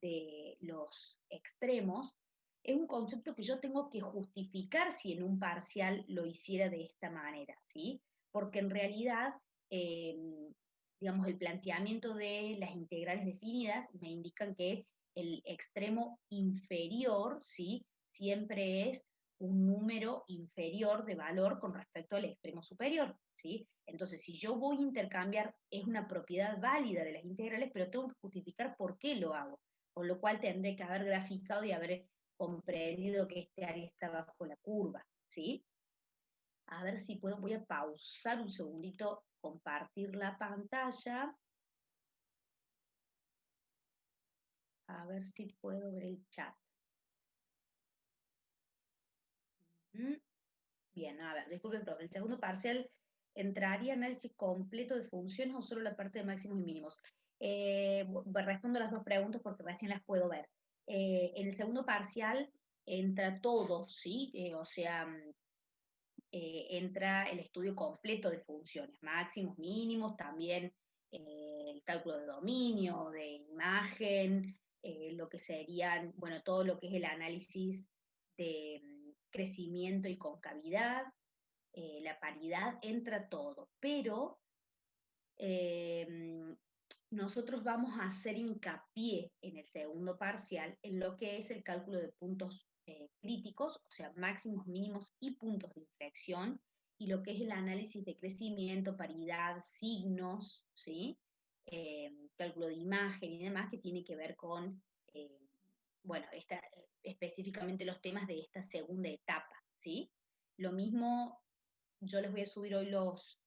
de los extremos, es un concepto que yo tengo que justificar si en un parcial lo hiciera de esta manera, ¿sí? Porque en realidad, digamos, el planteamiento de las integrales definidas me indican que el extremo inferior, ¿sí?, siempre es un número inferior de valor con respecto al extremo superior, ¿sí? Entonces, si yo voy a intercambiar, es una propiedad válida de las integrales, pero tengo que justificar por qué lo hago, con lo cual tendré que haber graficado y haber comprendido que este área está bajo la curva, ¿sí? A ver si puedo, voy a pausar un segundito, compartir la pantalla, a ver si puedo ver el chat. Bien, a ver, disculpe, profe, el segundo parcial entraría análisis completo de funciones o solo la parte de máximos y mínimos. Respondo las dos preguntas porque recién las puedo ver. En el segundo parcial entra todo, ¿sí? O sea, entra el estudio completo de funciones, máximos, mínimos, también el cálculo de dominio, de imagen, lo que serían, bueno, todo lo que es el análisis de crecimiento y concavidad, la paridad, entra todo, pero eh, nosotros vamos a hacer hincapié en el segundo parcial en lo que es el cálculo de puntos críticos, o sea, máximos, mínimos y puntos de inflexión, y lo que es el análisis de crecimiento, paridad, signos, ¿sí? Cálculo de imagen y demás, que tiene que ver con, bueno, específicamente los temas de esta segunda etapa, ¿sí? Lo mismo, yo les voy a subir hoy los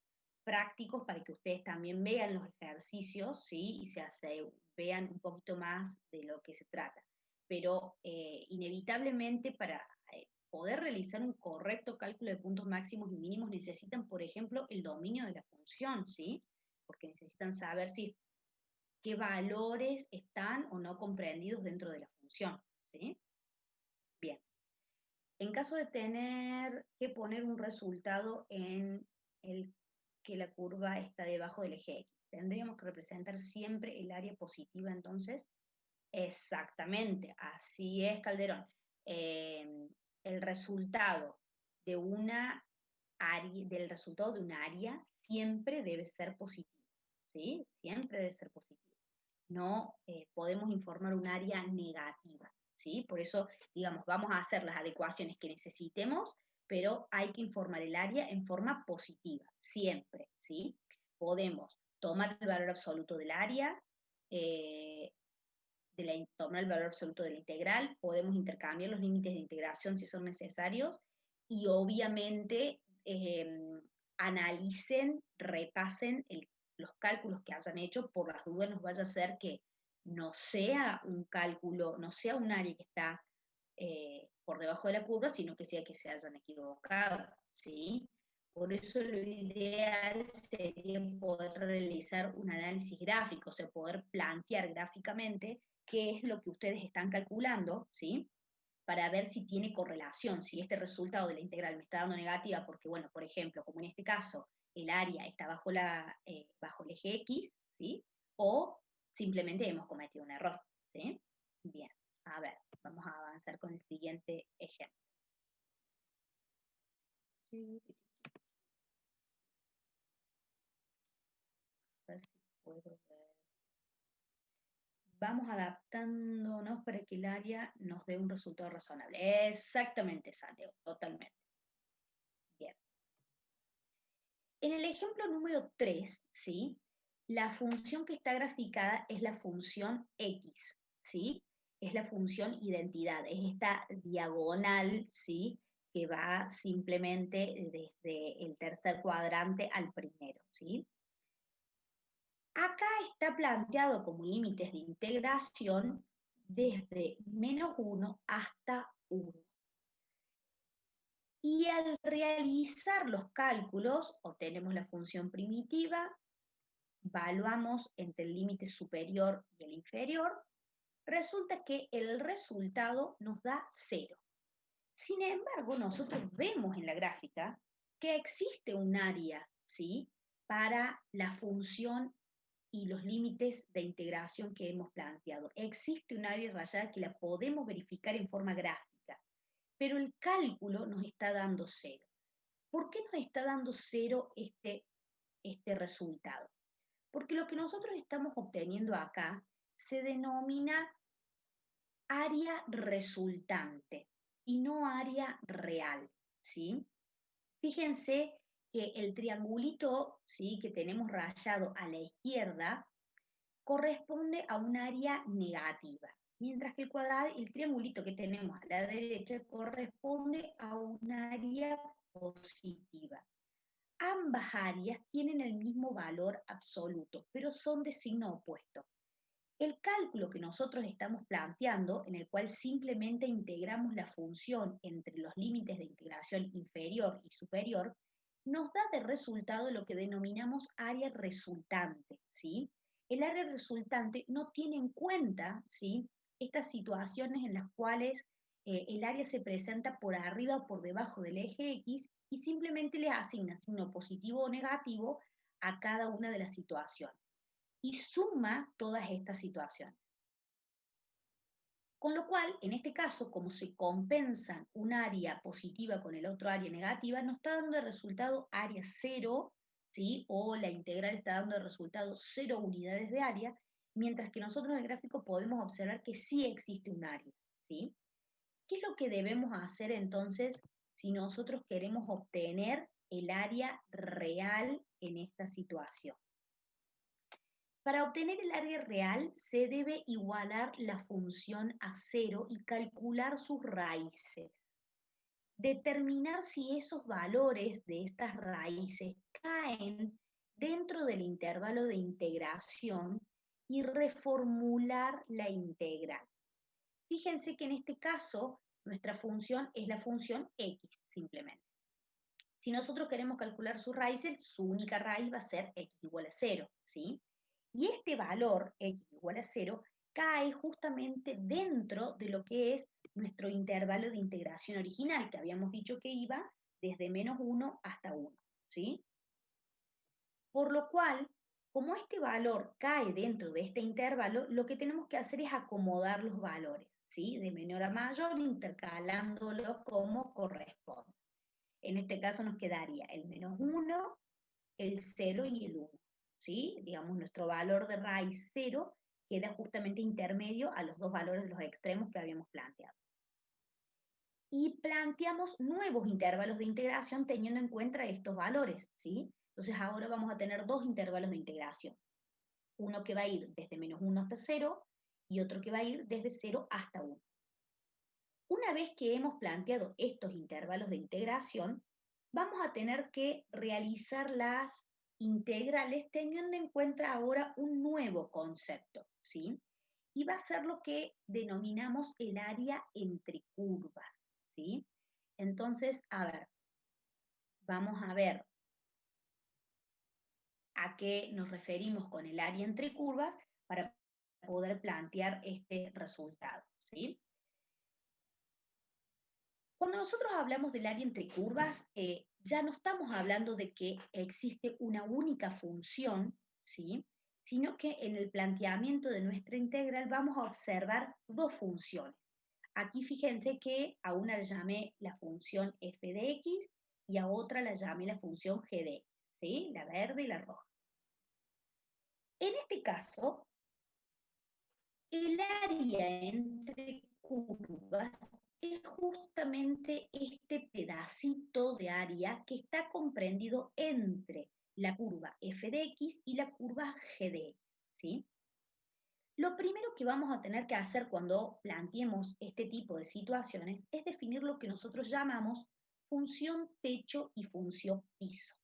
prácticos para que ustedes también vean los ejercicios, ¿sí? Y vean un poquito más de lo que se trata. Pero inevitablemente para poder realizar un correcto cálculo de puntos máximos y mínimos necesitan, por ejemplo, el dominio de la función, ¿sí? Porque necesitan saber qué valores están o no comprendidos dentro de la función, ¿sí? Bien. En caso de tener que poner un resultado en el que la curva está debajo del eje X, tendríamos que representar siempre el área positiva entonces. Exactamente, así es, Calderón. El resultado de una del resultado de un área siempre debe ser positivo, ¿sí? Siempre debe ser positivo. No podemos informar un área negativa, ¿sí? Por eso, digamos, vamos a hacer las adecuaciones que necesitemos, pero hay que informar el área en forma positiva, siempre, ¿sí? Podemos tomar el valor absoluto del área, eh, tomar el valor absoluto de la integral, podemos intercambiar los límites de integración si son necesarios, y obviamente analicen, repasen los cálculos que hayan hecho, por las dudas nos vaya a ser que no sea un cálculo, no sea un área que está por debajo de la curva, sino que sea que se hayan equivocado, ¿sí? Por eso lo ideal sería poder realizar un análisis gráfico, o sea, poder plantear gráficamente qué es lo que ustedes están calculando, ¿sí? Para ver si tiene correlación, si este resultado de la integral me está dando negativa, porque, bueno, por ejemplo, como en este caso, el área está bajo el eje X, ¿sí? O simplemente hemos cometido un error, ¿sí? Bien, a ver, vamos a avanzar con el siguiente ejemplo. A ver si puedo ver. Vamos adaptándonos para que el área nos dé un resultado razonable. Exactamente, Santiago, totalmente. Bien. En el ejemplo número 3, ¿sí? La función que está graficada es la función X, ¿sí? Es la función identidad, es esta diagonal, ¿sí? Que va simplemente desde el tercer cuadrante al primero, ¿sí? Acá está planteado como límites de integración desde -1 hasta 1. Y al realizar los cálculos, obtenemos la función primitiva, valuamos entre el límite superior y el inferior, resulta que el resultado nos da 0. Sin embargo, nosotros vemos en la gráfica que existe un área, ¿sí?, para la función y los límites de integración que hemos planteado. Existe un área rayada que la podemos verificar en forma gráfica, pero el cálculo nos está dando 0. ¿Por qué nos está dando 0 este resultado? Porque lo que nosotros estamos obteniendo acá se denomina área resultante y no área real, ¿sí? Fíjense que el triangulito, ¿sí?, que tenemos rayado a la izquierda corresponde a un área negativa, mientras que el triangulito que tenemos a la derecha corresponde a un área positiva. Ambas áreas tienen el mismo valor absoluto, pero son de signo opuesto. El cálculo que nosotros estamos planteando, en el cual simplemente integramos la función entre los límites de integración inferior y superior, nos da de resultado lo que denominamos área resultante, ¿sí? El área resultante no tiene en cuenta, ¿sí?, estas situaciones en las cuales el área se presenta por arriba o por debajo del eje X y simplemente le asigna signo positivo o negativo a cada una de las situaciones y suma todas estas situaciones. Con lo cual, en este caso, como se compensan un área positiva con el otro área negativa, nos está dando de resultado área 0, ¿sí? O la integral está dando de resultado 0 unidades de área, mientras que nosotros en el gráfico podemos observar que sí existe un área, ¿sí? ¿Qué es lo que debemos hacer entonces si nosotros queremos obtener el área real en esta situación? Para obtener el área real se debe igualar la función a 0 y calcular sus raíces. Determinar si esos valores de estas raíces caen dentro del intervalo de integración y reformular la integral. Fíjense que en este caso nuestra función es la función x simplemente. Si nosotros queremos calcular sus raíces, su única raíz va a ser x igual a 0, ¿sí? Y este valor, x igual a 0, cae justamente dentro de lo que es nuestro intervalo de integración original, que habíamos dicho que iba desde -1 hasta 1, ¿sí? Por lo cual, como este valor cae dentro de este intervalo, lo que tenemos que hacer es acomodar los valores, ¿sí?, de menor a mayor, intercalándolos como corresponde. En este caso nos quedaría el -1, el 0 y el 1. ¿Sí? Digamos, nuestro valor de raíz 0 queda justamente intermedio a los dos valores de los extremos que habíamos planteado. Y planteamos nuevos intervalos de integración teniendo en cuenta estos valores, ¿sí? Entonces ahora vamos a tener dos intervalos de integración. Uno que va a ir desde -1 hasta 0 y otro que va a ir desde 0 hasta 1. Una vez que hemos planteado estos intervalos de integración, vamos a tener que realizar las integrales teniendo en cuenta ahora un nuevo concepto, ¿sí? Y va a ser lo que denominamos el área entre curvas, ¿sí? Entonces, a ver, vamos a ver a qué nos referimos con el área entre curvas para poder plantear este resultado, ¿sí? Cuando nosotros hablamos del área entre curvas, ya no estamos hablando de que existe una única función, ¿sí? Sino que en el planteamiento de nuestra integral vamos a observar dos funciones. Aquí fíjense que a una la llamé la función f de x y a otra la llamé la función g de x, ¿sí? La verde y la roja. En este caso, el área entre curvas es justamente este pedacito de área que está comprendido entre la curva f de x y la curva g de x, ¿sí? Lo primero que vamos a tener que hacer cuando planteemos este tipo de situaciones es definir lo que nosotros llamamos función techo y función piso.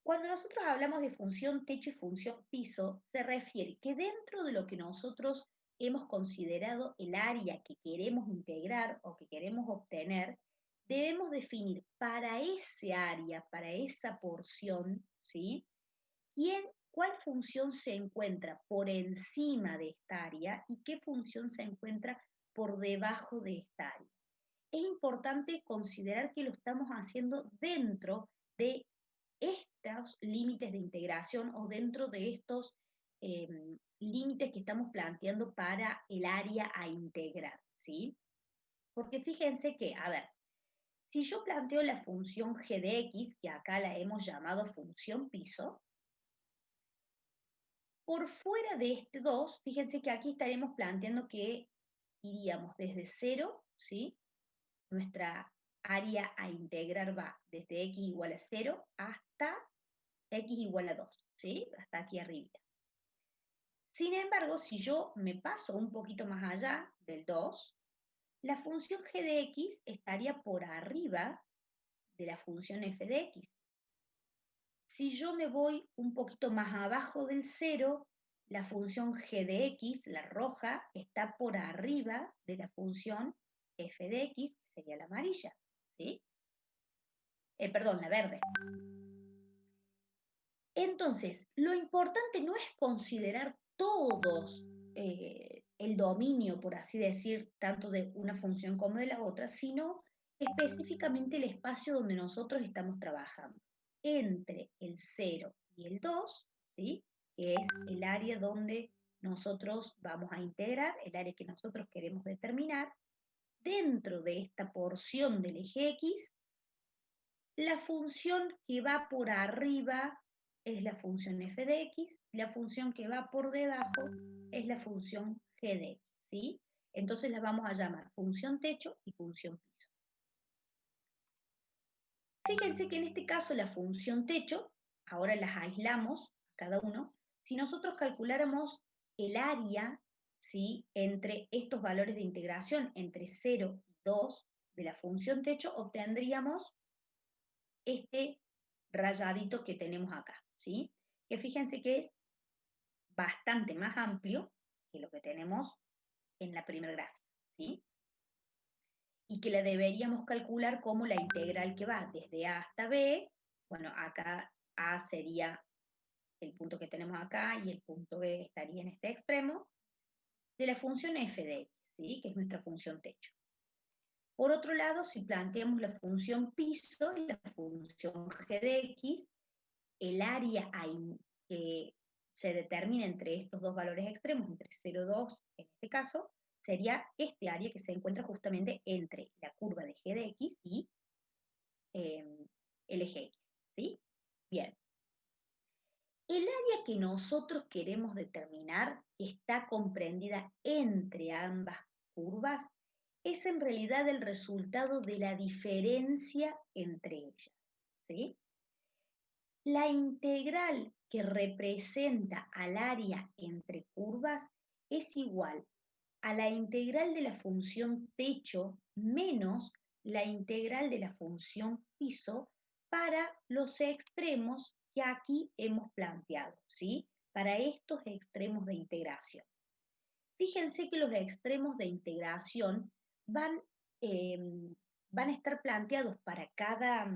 Cuando nosotros hablamos de función techo y función piso, se refiere que dentro de lo que nosotros hemos considerado el área que queremos integrar o que queremos obtener, debemos definir para ese área, para esa porción, ¿sí? ¿Cuál función se encuentra por encima de esta área y qué función se encuentra por debajo de esta área? Es importante considerar que lo estamos haciendo dentro de estos límites de integración o dentro de estos eh, límites que estamos planteando para el área a integrar, ¿sí? Porque fíjense que, a ver, si yo planteo la función g de x, que acá la hemos llamado función piso, por fuera de este 2, fíjense que aquí estaremos planteando que iríamos desde 0, ¿sí? Nuestra área a integrar va desde x igual a 0 hasta x igual a 2, ¿sí? Hasta aquí arriba. Sin embargo, si yo me paso un poquito más allá del 2, la función g de x estaría por arriba de la función f de x. Si yo me voy un poquito más abajo del 0, la función g de x, la roja, está por arriba de la función f de x, que sería la amarilla, ¿sí? Perdón, la verde. Entonces, lo importante no es considerar todos el dominio, por así decir, tanto de una función como de la otra, sino específicamente el espacio donde nosotros estamos trabajando, entre el 0 y el 2, ¿sí? Que es el área donde nosotros vamos a integrar, el área que nosotros queremos determinar. Dentro de esta porción del eje X, la función que va por arriba es la función f de x, la función que va por debajo es la función g de x, ¿sí? Entonces las vamos a llamar función techo y función piso. Fíjense que en este caso la función techo, ahora las aislamos cada uno, si nosotros calculáramos el área, ¿sí? Entre estos valores de integración, entre 0 y 2 de la función techo, obtendríamos este rayadito que tenemos acá, ¿sí? Que fíjense que es bastante más amplio que lo que tenemos en la primera gráfica, ¿sí? Y que la deberíamos calcular como la integral que va desde A hasta B. Bueno, acá A sería el punto que tenemos acá y el punto B estaría en este extremo, de la función f de x, ¿sí? Que es nuestra función techo. Por otro lado, si planteamos la función piso y la función g de x, el área que se determina entre estos dos valores extremos, entre 0 y 2 en este caso, sería este área que se encuentra justamente entre la curva de g de x y el eje X, ¿sí? Bien. El área que nosotros queremos determinar, que está comprendida entre ambas curvas, es en realidad el resultado de la diferencia entre ellas, ¿sí? La integral que representa al área entre curvas es igual a la integral de la función techo menos la integral de la función piso para los extremos que aquí hemos planteado, ¿sí? Para estos extremos de integración. Fíjense que los extremos de integración van, eh, van a estar planteados para cada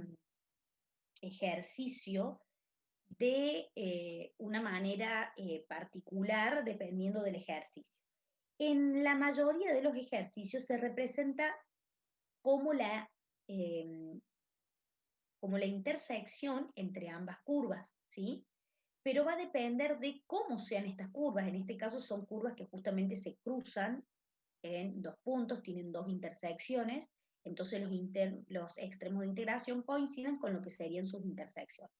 ejercicio de una manera particular dependiendo del ejercicio. En la mayoría de los ejercicios se representa como eh, como la intersección entre ambas curvas, ¿sí? Pero va a depender de cómo sean estas curvas. En este caso son curvas que justamente se cruzan en dos puntos, tienen dos intersecciones, entonces los extremos de integración coinciden con lo que serían sus intersecciones.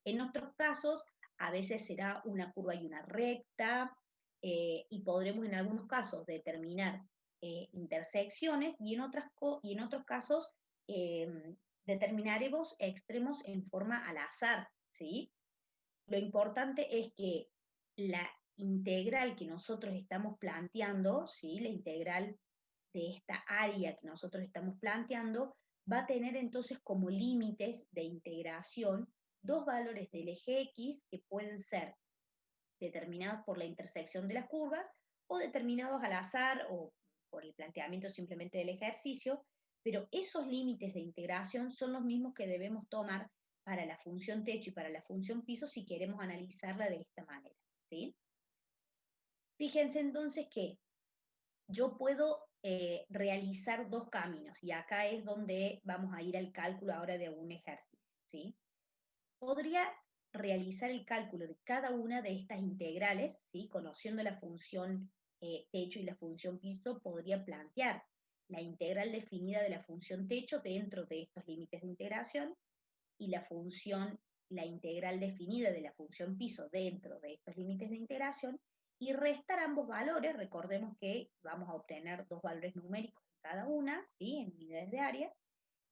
En otros casos, a veces será una curva y una recta, y podremos en algunos casos determinar intersecciones y en otros casos eh, determinaremos extremos en forma al azar, ¿sí? Lo importante es que la integral que nosotros estamos planteando, ¿sí? La integral de esta área que nosotros estamos planteando, va a tener entonces como límites de integración dos valores del eje X que pueden ser determinados por la intersección de las curvas o determinados al azar o por el planteamiento simplemente del ejercicio, pero esos límites de integración son los mismos que debemos tomar para la función techo y para la función piso si queremos analizarla de esta manera, ¿sí? Fíjense entonces que yo puedo realizar dos caminos, y acá es donde vamos a ir al cálculo ahora de un ejercicio, ¿sí? Podría realizar el cálculo de cada una de estas integrales, ¿sí? Conociendo la función techo y la función piso, podría plantear la integral definida de la función techo dentro de estos límites de integración y la integral definida de la función piso dentro de estos límites de integración y restar ambos valores. Recordemos que vamos a obtener dos valores numéricos en cada una, ¿sí? En unidades de área,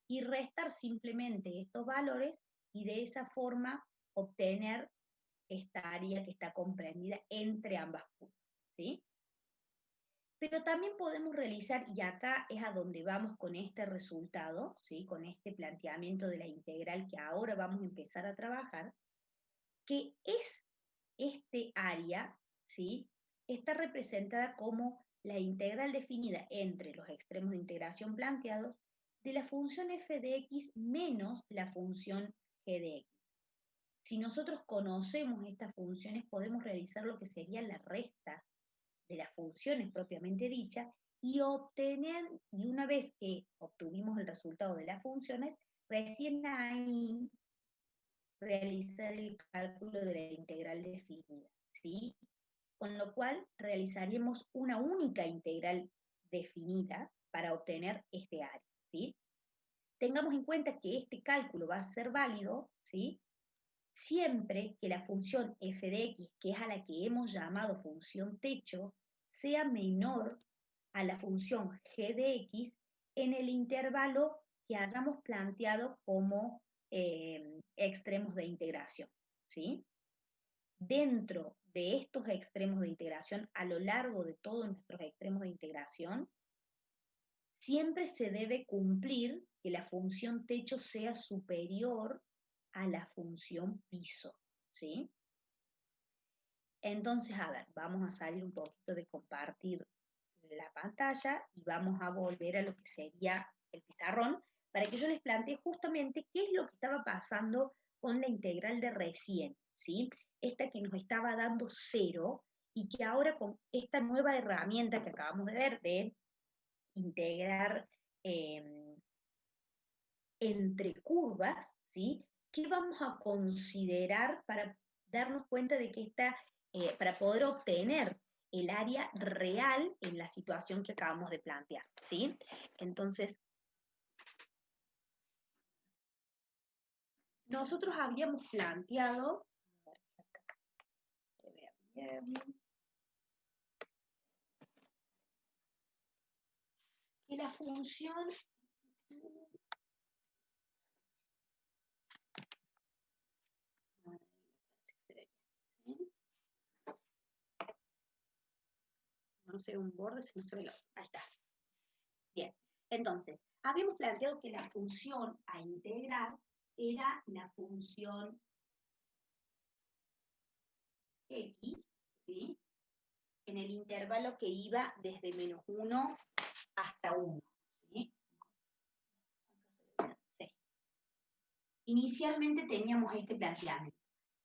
y restar simplemente estos valores y de esa forma obtener esta área que está comprendida entre ambas curvas, ¿sí? Pero también podemos realizar, y acá es a donde vamos con este resultado, ¿sí? Con este planteamiento de la integral que ahora vamos a empezar a trabajar, que es este área, ¿sí? Está representada como la integral definida entre los extremos de integración planteados de la función f de x menos la función g de x. Si nosotros conocemos estas funciones, podemos realizar lo que sería la resta de las funciones propiamente dicha y una vez que obtuvimos el resultado de las funciones, recién ahí realizar el cálculo de la integral definida, ¿sí? Con lo cual realizaríamos una única integral definida para obtener este área, ¿sí? Tengamos en cuenta que este cálculo va a ser válido, ¿sí? Siempre que la función f de x, que es a la que hemos llamado función techo, sea menor a la función g de x en el intervalo que hayamos planteado como extremos de integración, ¿sí? Dentro de estos extremos de integración, a lo largo de todos nuestros extremos de integración, siempre se debe cumplir que la función techo sea superior a la función piso, ¿sí? Entonces, a ver, vamos a salir un poquito de compartir la pantalla y vamos a volver a lo que sería el pizarrón para que yo les plantee justamente qué es lo que estaba pasando con la integral de recién, ¿sí? Esta que nos estaba dando 0 y que ahora con esta nueva herramienta que acabamos de ver de integrar eh, entre curvas, ¿sí? ¿Qué vamos a considerar para darnos cuenta de que para poder obtener el área real en la situación que acabamos de plantear, ¿sí? Entonces, nosotros habíamos planteado, a ver, que acá se vea bien, que la función, no sé, un borde, si no se ve el otro. Ahí está. Bien, entonces, habíamos planteado que la función a integrar era la función x, ¿sí? En el intervalo que iba desde -1 hasta 1, ¿sí? Sí. Inicialmente teníamos este planteamiento.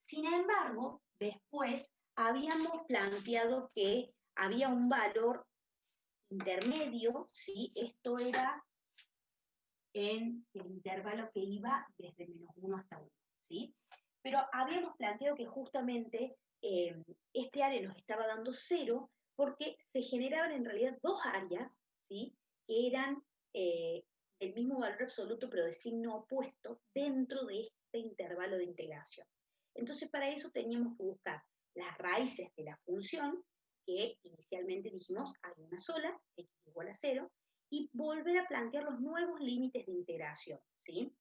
Sin embargo, después habíamos planteado que había un valor intermedio, ¿sí? Esto era en el intervalo que iba desde -1 hasta 1, ¿sí? Pero habíamos planteado que justamente este área nos estaba dando 0 porque se generaban en realidad dos áreas, ¿sí? Que eran del mismo valor absoluto pero de signo opuesto dentro de este intervalo de integración. Entonces para eso teníamos que buscar las raíces de la función, que inicialmente dijimos hay una sola, x igual a 0, y volver a plantear los nuevos límites de integración, ¿sí?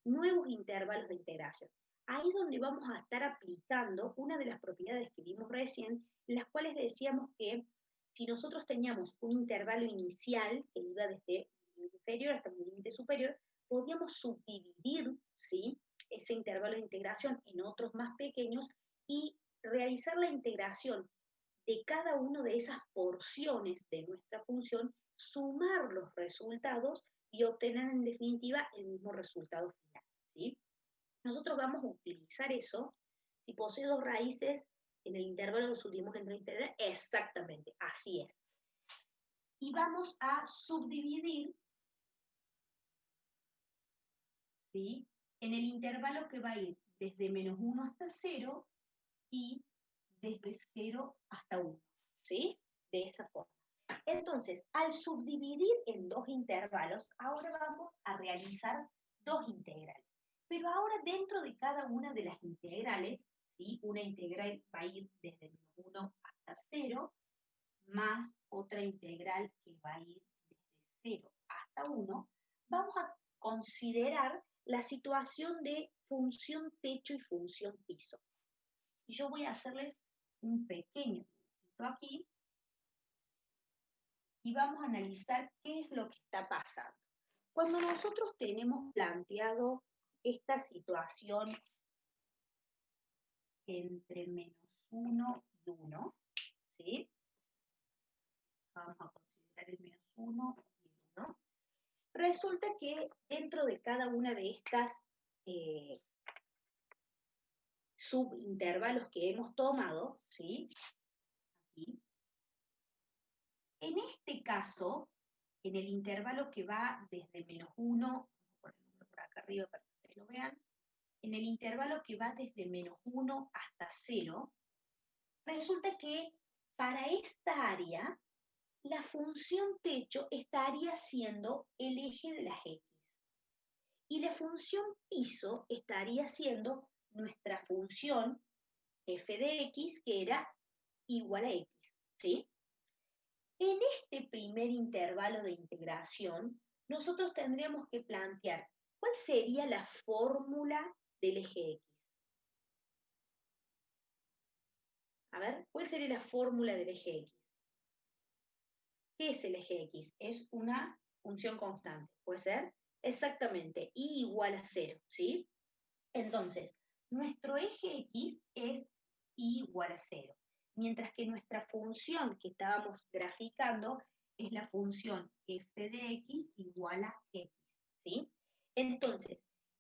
Nuevos intervalos de integración. Ahí es donde vamos a estar aplicando una de las propiedades que vimos recién, en las cuales decíamos que si nosotros teníamos un intervalo inicial que iba desde un límite inferior hasta un límite superior, podíamos subdividir, ¿sí?, ese intervalo de integración en otros más pequeños y realizar la integración de cada una de esas porciones de nuestra función, sumar los resultados y obtener en definitiva el mismo resultado final, ¿sí? Nosotros vamos a utilizar eso. Si posee dos raíces, en el intervalo lo subimos entre integral, exactamente, así es. Y vamos a subdividir, ¿sí?, en el intervalo que va a ir desde -1 hasta 0 y desde 0 hasta 1, ¿sí? De esa forma. Entonces, al subdividir en dos intervalos, ahora vamos a realizar dos integrales. Pero ahora dentro de cada una de las integrales, ¿sí?, una integral va a ir desde -1 hasta 0, más otra integral que va a ir desde 0 hasta 1, vamos a considerar la situación de función techo y función piso. Y yo voy a hacerles un pequeño dibujito aquí, y vamos a analizar qué es lo que está pasando. Cuando nosotros tenemos planteado esta situación entre -1 y 1, ¿sí? Vamos a considerar el -1 y el 1. Resulta que dentro de cada una de estas subintervalos que hemos tomado, ¿sí?, aquí, en este caso, en el intervalo que va desde -1, vamos a ponerlo por acá arriba para que ustedes lo vean, en el intervalo que va desde -1 hasta 0, resulta que para esta área, la función techo estaría siendo el eje de las x. Y la función piso estaría siendo nuestra función f de x, que era igual a x, ¿sí? En este primer intervalo de integración, nosotros tendríamos que plantear cuál sería la fórmula del eje x. A ver, ¿cuál sería la fórmula del eje x? ¿Qué es el eje x? Es una función constante, ¿puede ser? Exactamente, y igual a 0, ¿sí? Entonces, nuestro eje x es y igual a 0, mientras que nuestra función que estábamos graficando es la función f de x igual a x, ¿sí? Entonces,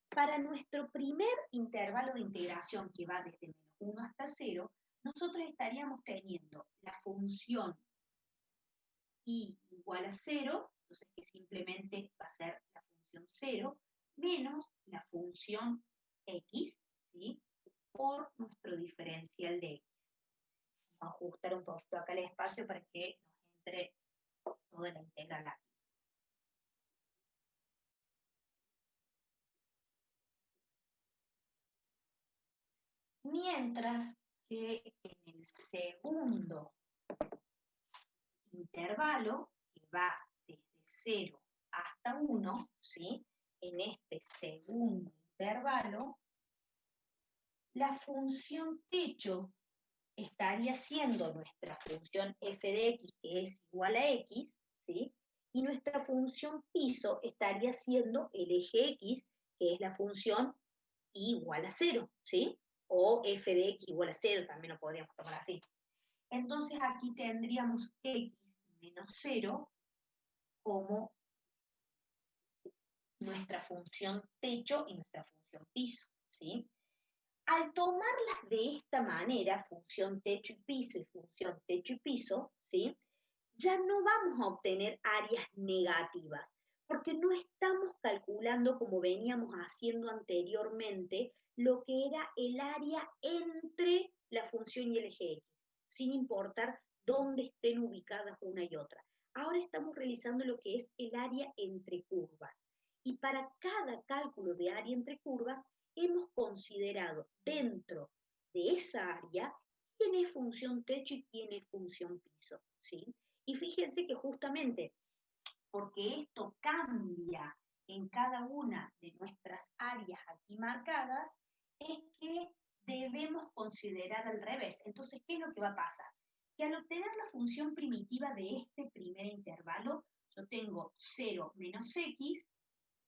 para nuestro primer intervalo de integración que va desde -1 hasta 0, nosotros estaríamos teniendo la función y igual a 0, entonces que simplemente va a ser la función 0, menos la función x, ¿sí?, por nuestro diferencial de x. Vamos a ajustar un poquito acá el espacio para que nos entre toda la integral aquí. Mientras que en el segundo intervalo, que va desde 0 hasta 1, ¿sí? En este segundo intervalo, la función techo estaría siendo nuestra función f de x, que es igual a x, ¿sí? Y nuestra función piso estaría siendo el eje x, que es la función y igual a 0, ¿sí? O f de x igual a 0, también lo podríamos tomar así. Entonces aquí tendríamos x menos 0 como nuestra función techo y nuestra función piso, ¿sí? Al tomarlas de esta manera, función techo y función techo y piso, ¿sí? Ya no vamos a obtener áreas negativas, porque no estamos calculando como veníamos haciendo anteriormente lo que era el área entre la función y el eje X, sin importar dónde estén ubicadas una y otra. Ahora estamos realizando lo que es el área entre curvas. Y para cada cálculo de área entre curvas, hemos considerado dentro de esa área quién es función techo y quién es función piso, ¿sí? Y fíjense que justamente porque esto cambia en cada una de nuestras áreas aquí marcadas, es que debemos considerar al revés. Entonces, ¿qué es lo que va a pasar? Que al obtener la función primitiva de este primer intervalo, yo tengo 0 menos x,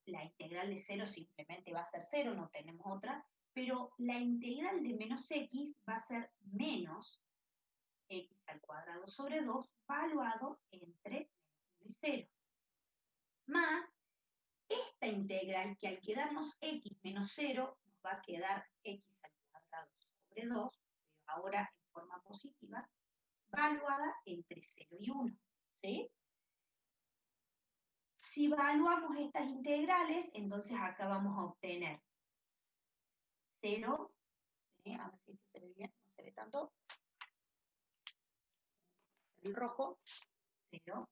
la integral de 0 simplemente va a ser 0, no tenemos otra, pero la integral de menos x va a ser menos x al cuadrado sobre 2, valuado entre 1 y 0, más esta integral que al quedarnos x menos 0, nos va a quedar x al cuadrado sobre 2, pero ahora en forma positiva, valuada entre 0 y 1, ¿sí? Si evaluamos estas integrales, entonces acá vamos a obtener 0, ¿sí? A ver si esto se ve bien, no se ve tanto, el rojo, 0,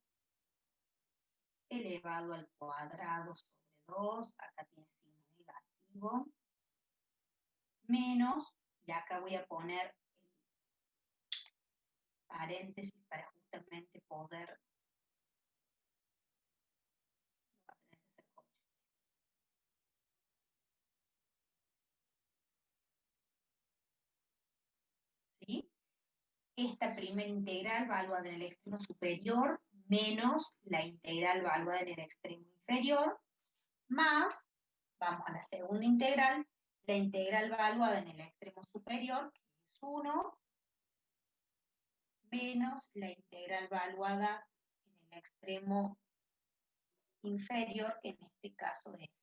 elevado al cuadrado sobre 2, acá tiene signo negativo, menos, y acá voy a poner paréntesis para justamente poder, va a tener que ser corto, ¿sí? Esta primera integral valuada en el extremo superior menos la integral valuada en el extremo inferior, más, vamos a la segunda integral, la integral valuada en el extremo superior, que es 1, menos la integral valuada en el extremo inferior, que en este caso es 0.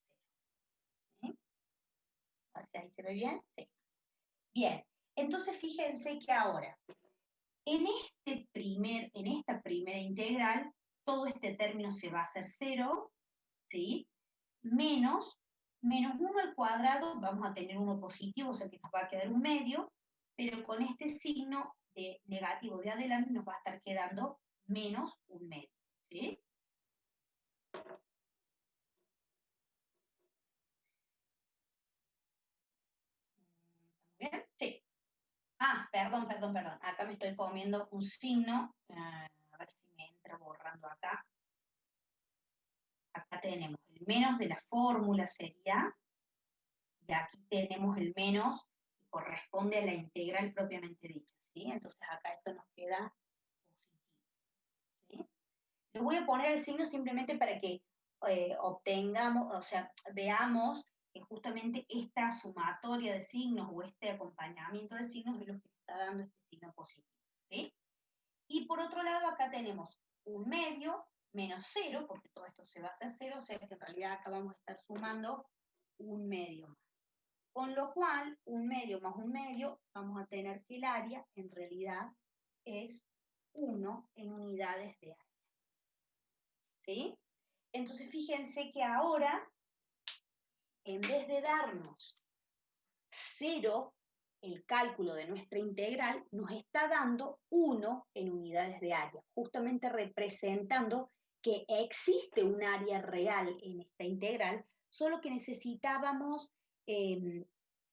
¿Sí? A ver si ahí se ve bien. Sí. Bien, entonces fíjense que ahora, en esta primera integral, todo este término se va a hacer 0, ¿sí? Menos 1 al cuadrado, vamos a tener uno positivo, o sea que nos va a quedar un medio, pero con este signo de negativo de adelante nos va a estar quedando menos un medio, ¿sí? ¿Bien? Sí. Ah, perdón. Acá me estoy comiendo un signo. A ver si me entra borrando acá. Acá tenemos el menos de la fórmula sería, y aquí tenemos el menos que corresponde a la integral propiamente dicha, ¿sí? Entonces acá esto nos queda positivo, ¿sí? Le voy a poner el signo simplemente para que obtengamos, o sea, veamos que justamente esta sumatoria de signos o este acompañamiento de signos es lo que está dando este signo positivo, ¿sí? Y por otro lado, acá tenemos un medio menos 0, porque todo esto se va a hacer 0, o sea que en realidad acá vamos a estar sumando un medio más. Con lo cual, un medio más un medio, vamos a tener que el área en realidad es 1 en unidades de área. ¿Sí? Entonces, fíjense que ahora, en vez de darnos 0 el cálculo de nuestra integral, nos está dando 1 en unidades de área, justamente representando que existe un área real en esta integral, solo que necesitábamos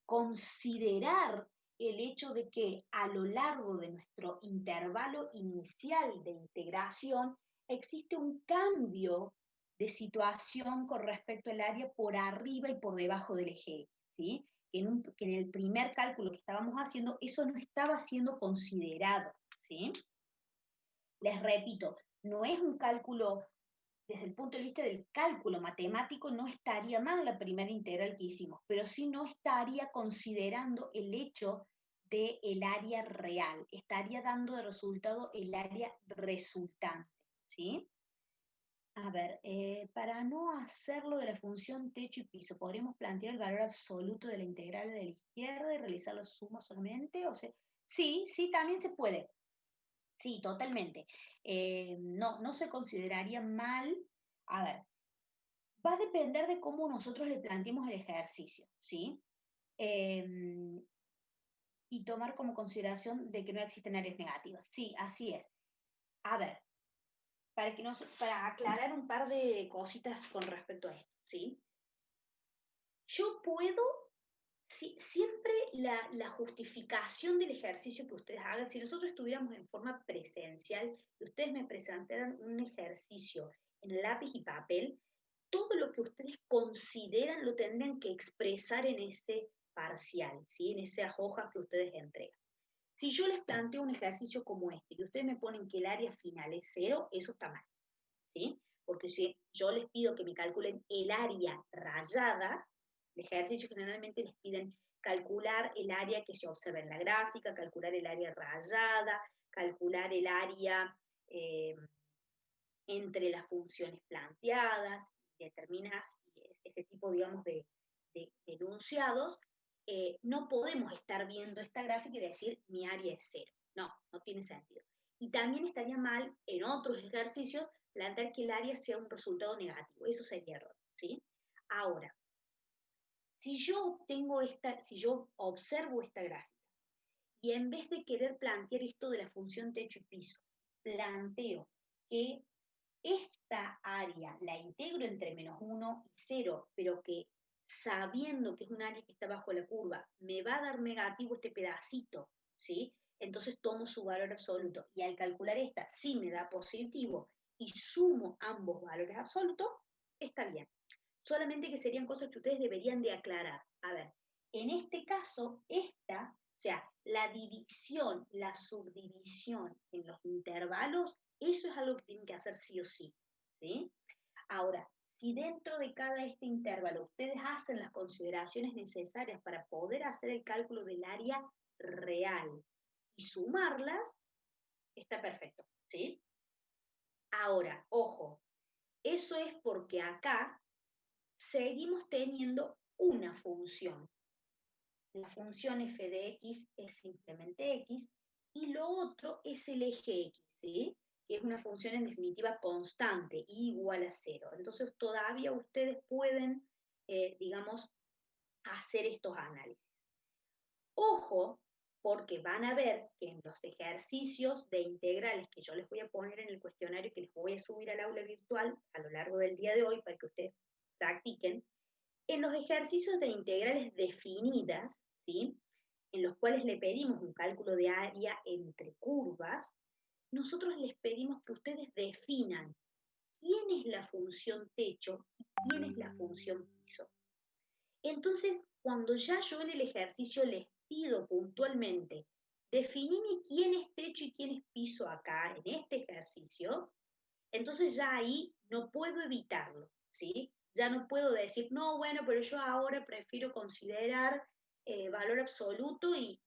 considerar el hecho de que a lo largo de nuestro intervalo inicial de integración existe un cambio de situación con respecto al área por arriba y por debajo del eje X, ¿sí? Que en el primer cálculo que estábamos haciendo, eso no estaba siendo considerado, ¿sí? Les repito, no es un cálculo, desde el punto de vista del cálculo matemático, no estaría mal la primera integral que hicimos, pero sí no estaría considerando el hecho del área real, estaría dando de resultado el área resultante, ¿sí? A ver, para no hacerlo de la función techo y piso, ¿podríamos plantear el valor absoluto de la integral de la izquierda y realizar la suma solamente? O sea, sí, sí, también se puede. Sí, totalmente. No, no se consideraría mal. A ver, va a depender de cómo nosotros le planteemos el ejercicio, ¿sí? Eh, y tomar como consideración de que no existen áreas negativas. Sí, así es. A ver, para aclarar un par de cositas con respecto a esto, ¿sí? Yo puedo, siempre la justificación del ejercicio que ustedes hagan, si nosotros estuviéramos en forma presencial y ustedes me presentaran un ejercicio en lápiz y papel, todo lo que ustedes consideran lo tendrían que expresar en ese parcial, ¿sí? En esas hojas que ustedes entregan. Si yo les planteo un ejercicio como este y ustedes me ponen que el área final es 0, eso está mal, ¿sí? Porque si yo les pido que me calculen el área rayada, el ejercicio generalmente les piden calcular el área que se observa en la gráfica, calcular el área rayada, calcular el área eh, entre las funciones planteadas, determinas ese tipo, digamos, de enunciados. No podemos estar viendo esta gráfica y decir mi área es 0. No, no tiene sentido. Y también estaría mal en otros ejercicios plantear que el área sea un resultado negativo. Eso sería error, ¿sí? Ahora, si yo observo esta gráfica y en vez de querer plantear esto de la función techo y piso, planteo que esta área la integro entre -1 y 0, pero que sabiendo que es un área que está bajo la curva, me va a dar negativo este pedacito, ¿sí? Entonces tomo su valor absoluto y al calcular esta, si me da positivo y sumo ambos valores absolutos, está bien. Solamente que serían cosas que ustedes deberían de aclarar. A ver, en este caso, o sea, la división, la subdivisión en los intervalos, eso es algo que tienen que hacer sí o sí, ¿sí? Ahora, si dentro de cada este intervalo ustedes hacen las consideraciones necesarias para poder hacer el cálculo del área real y sumarlas, está perfecto, ¿sí? Ahora, ojo, eso es porque acá seguimos teniendo una función. La función f de x es simplemente x y lo otro es el eje x, ¿sí? Que es una función en definitiva constante, igual a 0. Entonces todavía ustedes pueden, digamos, hacer estos análisis. Ojo, porque van a ver que en los ejercicios de integrales que yo les voy a poner en el cuestionario que les voy a subir al aula virtual a lo largo del día de hoy para que ustedes practiquen, en los ejercicios de integrales definidas, ¿sí? En los cuales le pedimos un cálculo de área entre curvas, nosotros les pedimos que ustedes definan quién es la función techo y quién es la función piso. Entonces, cuando ya yo en el ejercicio les pido puntualmente, definime quién es techo y quién es piso acá, en este ejercicio, entonces ya ahí no puedo evitarlo, ¿sí? Ya no puedo decir, no, bueno, pero yo ahora prefiero considerar valor absoluto y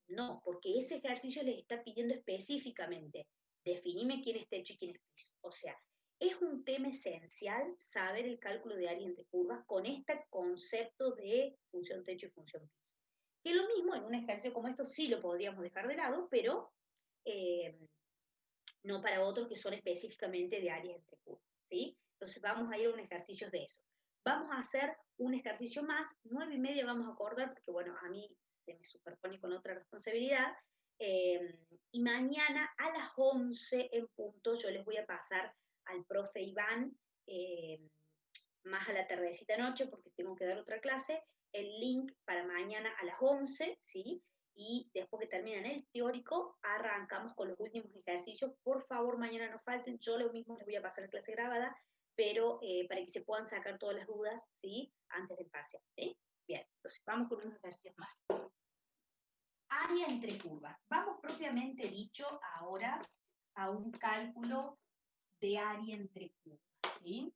no, porque ese ejercicio les está pidiendo específicamente, definime quién es techo y quién es piso. O sea, es un tema esencial saber el cálculo de área entre curvas con este concepto de función techo y función piso. Que lo mismo en un ejercicio como esto sí lo podríamos dejar de lado, pero no para otros que son específicamente de área entre curvas, ¿sí? Entonces vamos a ir a un ejercicio de eso. Vamos a hacer un ejercicio más, 9:30 vamos a acordar, porque bueno, a mí se me superpone con otra responsabilidad, y mañana a las 11 en punto yo les voy a pasar al profe Iván, más a la tardecita noche, porque tengo que dar otra clase, el link para mañana a las 11, ¿sí? y después que terminan el teórico, arrancamos con los últimos ejercicios. Por favor, mañana no falten, yo lo mismo les voy a pasar la clase grabada, pero para que se puedan sacar todas las dudas, ¿sí? Antes del parcial, ¿sí? Bien, entonces vamos con unos ejercicios más. Área entre curvas. Vamos propiamente dicho ahora a un cálculo de área entre curvas, ¿sí?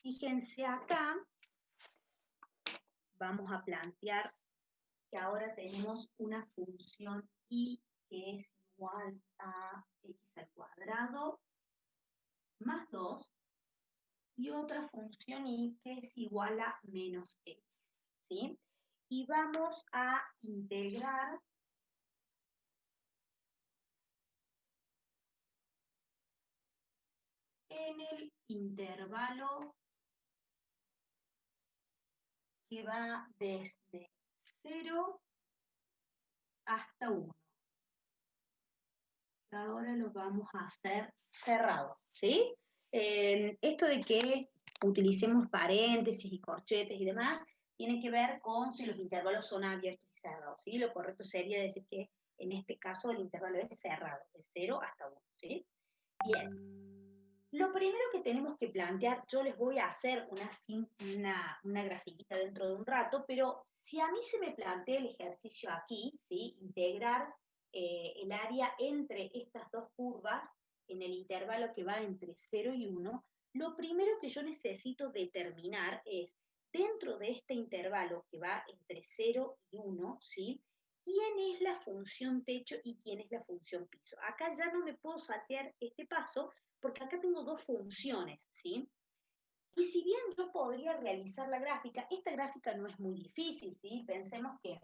Fíjense acá, vamos a plantear que ahora tenemos una función y que es igual a x al cuadrado más 2 y otra función y que es igual a menos x, ¿sí? Y vamos a integrar en el intervalo que va desde 0 hasta 1. Ahora lo vamos a hacer cerrado, ¿sí? Esto de que utilicemos paréntesis y corchetes y demás, tiene que ver con si los intervalos son abiertos y cerrados, ¿sí? Lo correcto sería decir que en este caso el intervalo es cerrado, de 0 hasta 1, ¿sí? Bien. Lo primero que tenemos que plantear, yo les voy a hacer una grafiquita dentro de un rato, pero si a mí se me plantea el ejercicio aquí, ¿sí? Integrar el área entre estas dos curvas en el intervalo que va entre 0 y 1, lo primero que yo necesito determinar es, dentro de este intervalo que va entre 0 y 1, ¿sí? ¿Quién es la función techo y quién es la función piso? Acá ya no me puedo saltear este paso porque acá tengo dos funciones, ¿sí? Y si bien yo podría realizar la gráfica, esta gráfica no es muy difícil, ¿sí? Pensemos que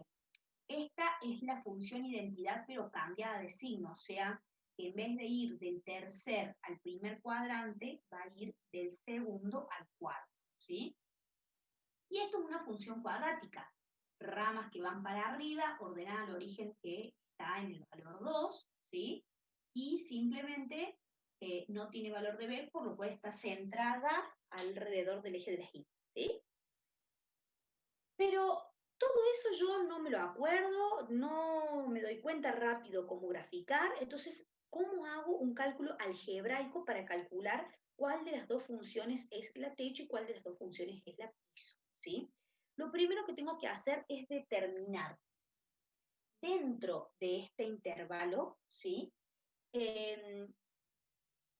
esta es la función identidad, pero cambiada de signo, o sea, que en vez de ir del tercer al primer cuadrante, va a ir del segundo al cuarto, ¿sí? Y esto es una función cuadrática, ramas que van para arriba, ordenada al origen que está en el valor 2, ¿sí? Y simplemente no tiene valor de b, por lo cual está centrada alrededor del eje de la Y, ¿sí? Pero todo eso yo no me lo acuerdo, no me doy cuenta rápido cómo graficar, entonces, ¿cómo hago un cálculo algebraico para calcular cuál de las dos funciones es la techo y cuál de las dos funciones es la piso, ¿sí? Lo primero que tengo que hacer es determinar dentro de este intervalo, ¿sí? Eh,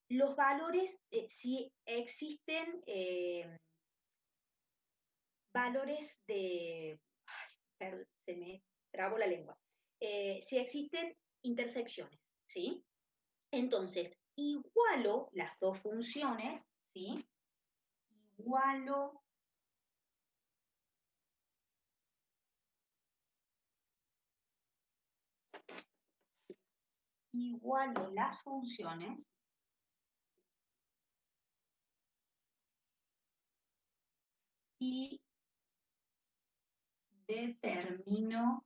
los valores, si existen valores de, perdón, se me trabó la lengua, si existen intersecciones, ¿sí? Entonces, igualo las dos funciones, ¿sí? Igualo las funciones y determino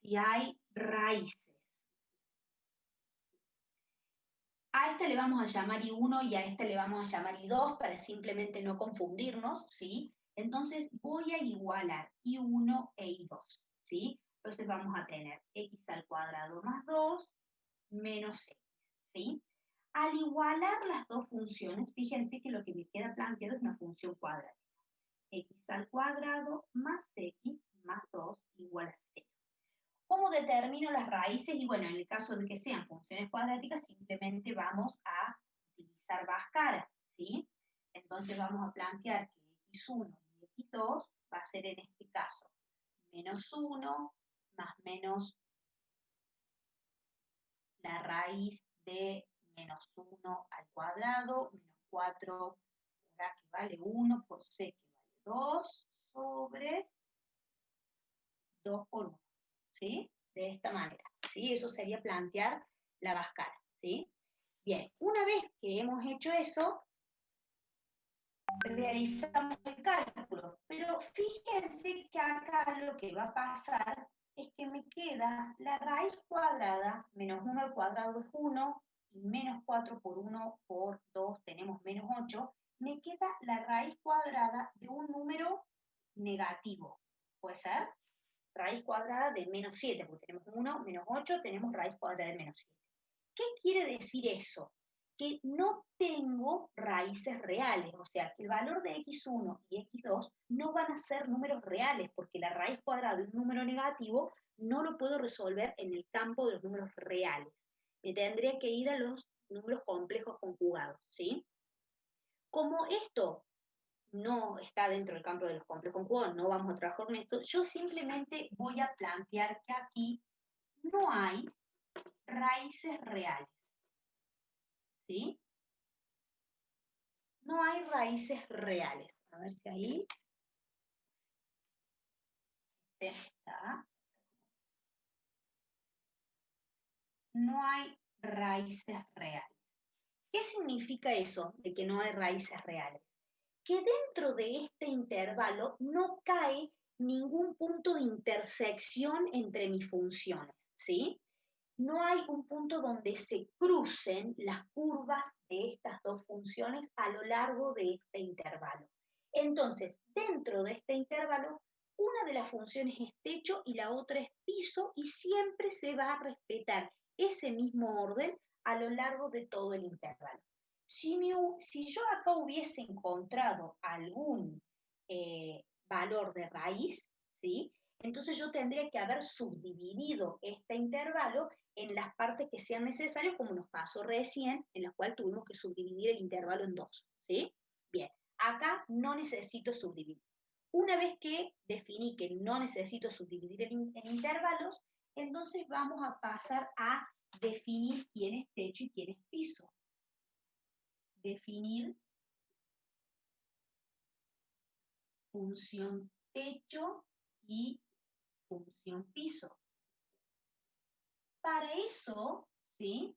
si hay raíces. A esta le vamos a llamar I1 y a esta le vamos a llamar I2 para simplemente no confundirnos, ¿sí? Entonces voy a igualar I1 e I2, ¿sí? Entonces vamos a tener x al cuadrado más 2 menos x, ¿sí? Al igualar las dos funciones, fíjense que lo que me queda planteado es una función cuadrática. X al cuadrado más x más 2 igual a 0. ¿Cómo determino las raíces? Y bueno, en el caso de que sean funciones cuadráticas, simplemente vamos a utilizar Bhaskara, ¿sí? Entonces vamos a plantear que x1 y x2 va a ser en este caso menos 1 más menos la raíz de menos 1 al cuadrado, menos 4 por a que vale 1 por c que vale 2 sobre 2 por 1, ¿sí? De esta manera, ¿sí? Eso sería plantear la Bhaskara, ¿sí? Bien, una vez que hemos hecho eso, realizamos el cálculo, pero fíjense que acá lo que va a pasar es que me queda la raíz cuadrada, menos 1 al cuadrado es 1, y menos 4 por 1 por 2 tenemos menos 8, me queda la raíz cuadrada de un número negativo. ¿Puede ser? Raíz cuadrada de menos 7, porque tenemos 1, menos 8, tenemos raíz cuadrada de menos 7. ¿Qué quiere decir eso? Que no tengo raíces reales, o sea, que el valor de x1 y x2 no van a ser números reales, porque la raíz cuadrada de un número negativo no lo puedo resolver en el campo de los números reales. Me tendría que ir a los números complejos conjugados, ¿sí? Como esto no está dentro del campo de los complejos conjugados, no vamos a trabajar con esto, yo simplemente voy a plantear que aquí no hay raíces reales, ¿sí? No hay raíces reales. A ver si ahí está. No hay raíces reales. ¿Qué significa eso de que no hay raíces reales? Que dentro de este intervalo no cae ningún punto de intersección entre mis funciones, ¿sí? No hay un punto donde se crucen las curvas de estas dos funciones a lo largo de este intervalo. Entonces, dentro de este intervalo, una de las funciones es techo y la otra es piso y siempre se va a respetar ese mismo orden a lo largo de todo el intervalo. Si yo acá hubiese encontrado algún valor de raíz, ¿sí? Entonces yo tendría que haber subdividido este intervalo en las partes que sean necesarias, como nos pasó recién, en la cual tuvimos que subdividir el intervalo en dos, ¿sí? Bien, acá no necesito subdividir. Una vez que definí que no necesito subdividir en intervalos, entonces vamos a pasar a definir quién es techo y quién es piso. Definir función techo y función piso. Para eso, ¿sí?